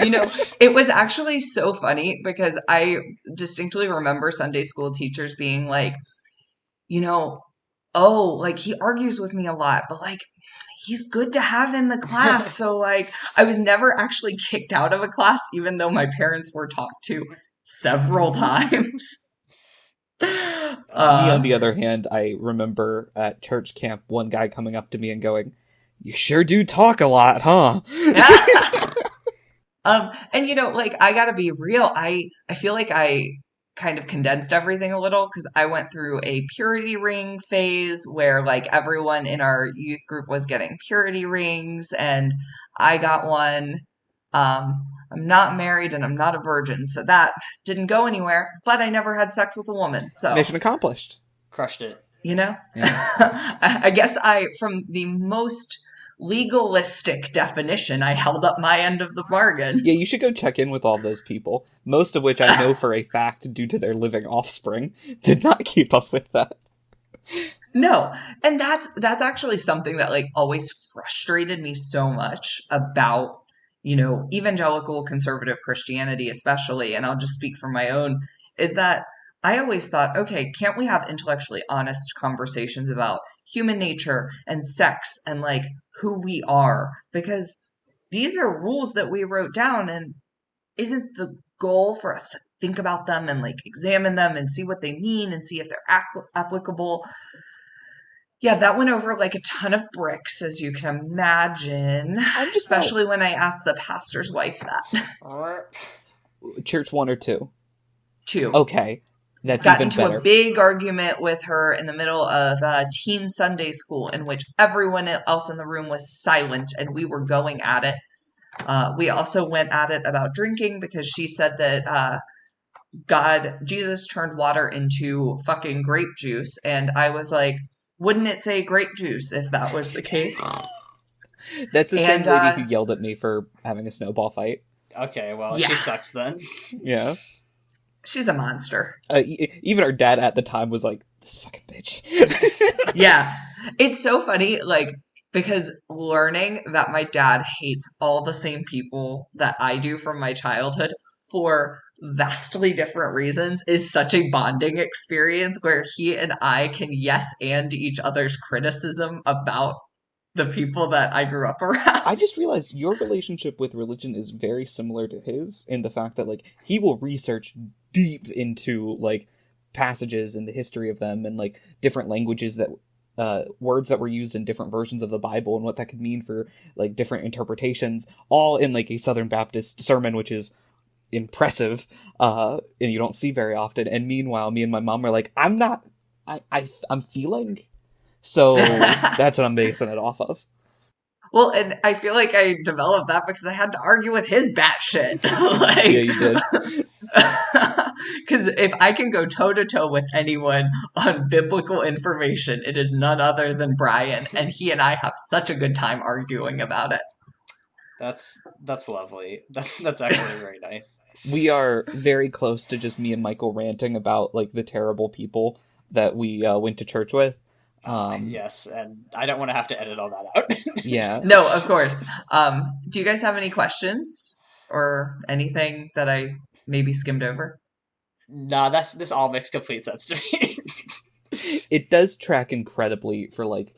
You know, it was actually so funny because I distinctly remember Sunday school teachers being like, you know, oh, like he argues with me a lot, but like he's good to have in the class. So like I was never actually kicked out of a class, even though my parents were talked to several times. Me, on the other hand, I remember at church camp one guy coming up to me and going, "You sure do talk a lot, huh?" And you know, like I gotta be real. I feel like I kind of condensed everything a little because I went through a purity ring phase where like everyone in our youth group was getting purity rings, and I got one. I'm not married and I'm not a virgin, so that didn't go anywhere. But I never had sex with a woman, so Mission accomplished. Crushed it. you know. Yeah. I guess from the most legalistic definition, I held up my end of the bargain. Yeah, you should go check in with all those people, most of which I know for a fact, due to their living offspring, did not keep up with that. No, and that's actually something that like always frustrated me so much about, you know, evangelical conservative Christianity especially, and I'll just speak from my own, is that I always thought, okay, can't we have intellectually honest conversations about human nature and sex and like who we are? Because these are rules that we wrote down, and isn't the goal for us to think about them and like examine them and see what they mean and see if they're applicable? Yeah, that went over like a ton of bricks, as you can imagine, I'm just especially when I asked the pastor's wife that Church 1 or 2? too. Okay, that's Got even into better. a big argument with her in the middle of teen Sunday school, in which everyone else in the room was silent and we were going at it. We also went at it about drinking because she said that Jesus turned water into fucking grape juice, and I was like, wouldn't it say grape juice if that was the case? That's the same And lady who yelled at me for having a snowball fight. Okay, well, Yeah. she sucks then. Yeah. she's a monster. Even our dad at the time was like, "This fucking bitch." Yeah. It's so funny, like, because learning that my dad hates all the same people that I do from my childhood for vastly different reasons is such a bonding experience where he and I can yes and each other's criticism about the people that I grew up around. I just realized your relationship with religion is very similar to his in the fact that like he will research deep into like passages and the history of them and like different languages that words that were used in different versions of the Bible and what that could mean for like different interpretations, all in like a Southern Baptist sermon, which is impressive and you don't see very often. And meanwhile, me and my mom are like, I'm feeling, so that's what I'm basing it off of. Well, and I feel like I developed that because I had to argue with his batshit. Like, Yeah, you did. Because if I can go toe to toe with anyone on biblical information, it is none other than Brian, and he and I have such a good time arguing about it. That's lovely. That's actually very nice. We are very close to just me and Michael ranting about like the terrible people that we went to church with. Yes, and I don't want to have to edit all that out. Yeah. No, of course. Do you guys have any questions or anything that I maybe skimmed over? Nah, this all makes complete sense to me. It does track incredibly for like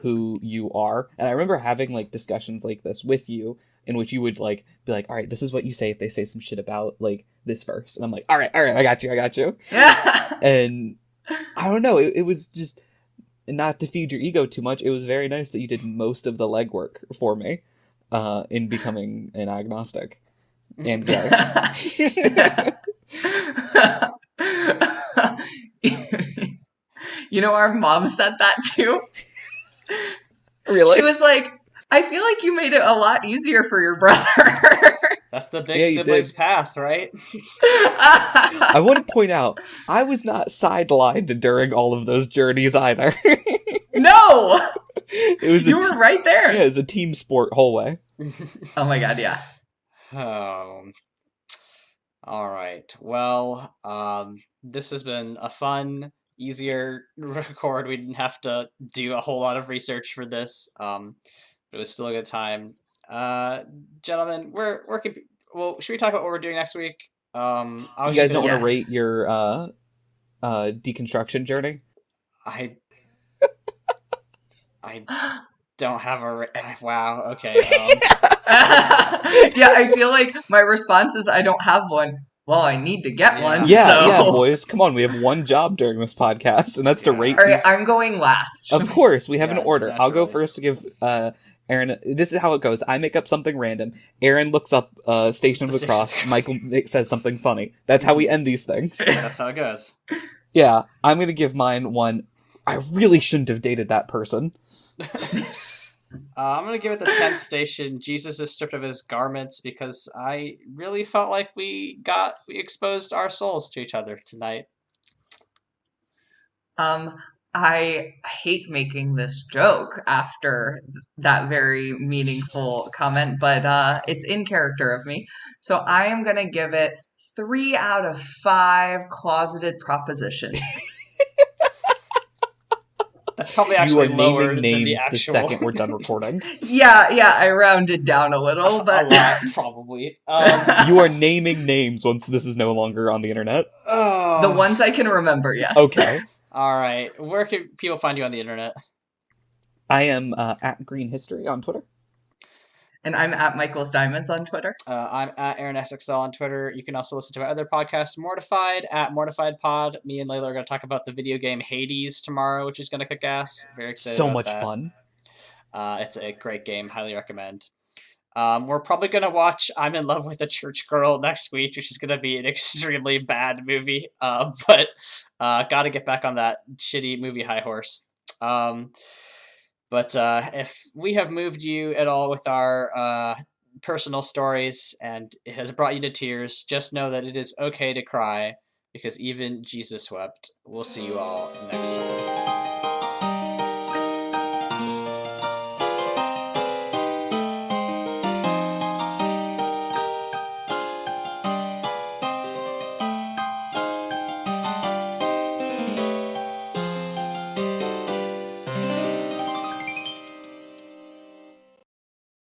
who you are. And I remember having like discussions like this with you in which you would like be like, all right, this is what you say if they say some shit about like this verse. And I'm like, all right, I got you. And I don't know, it was just, not to feed your ego too much, it was very nice that you did most of the legwork for me in becoming an agnostic and gay. You know, our mom said that too. Really? She was like, I feel like you made it a lot easier for your brother. That's the big siblings path, right? I want to point out, I was not sidelined during all of those journeys either. No! It was you were right there. Yeah, it was a team sport whole way. Oh my god, yeah. All right. Well, this has been a fun, easier record. We didn't have to do a whole lot of research for this. It was still a good time. Gentlemen, should we talk about what we're doing next week? You guys don't want to rate your deconstruction journey? I don't have a wow. Okay. Yeah, I feel like my response is I don't have one. Well, I need to get one. Yeah, boys. Come on, we have one job during this podcast, and that's to rate. All right, I'm going last. Of course, we have an order. Naturally. I'll go first to give Aaron. This is how it goes. I make up something random. Aaron looks up Station of the Cross. Michael says something funny. That's how we end these things. That's how it goes. Yeah, I'm gonna give mine one. I really shouldn't have dated that person. I'm going to give it the 10th station. Jesus is stripped of his garments because I really felt like we exposed our souls to each other tonight. I hate making this joke after that very meaningful comment, but it's in character of me. So I am going to give it 3 out of 5 closeted propositions. That's probably actually lower than names the actual. The second we're done recording. Yeah, I rounded down a little, but a lot, probably. You are naming names once this is no longer on the internet. The ones I can remember, yes. Okay. All right. Where can people find you on the internet? I am at Green History on Twitter. And I'm at Michael's Diamonds on Twitter. I'm at AaronSXL on Twitter. You can also listen to my other podcast, Mortified, at Mortified Pod. Me and Layla are going to talk about the video game Hades tomorrow, which is going to kick ass. Very excited so about much that. Fun. It's a great game. Highly recommend. We're probably going to watch I'm in Love with a Church Girl next week, which is going to be an extremely bad movie. But got to get back on that shitty movie high horse. But if we have moved you at all with our personal stories and it has brought you to tears, just know that it is okay to cry because even Jesus wept. We'll see you all next time.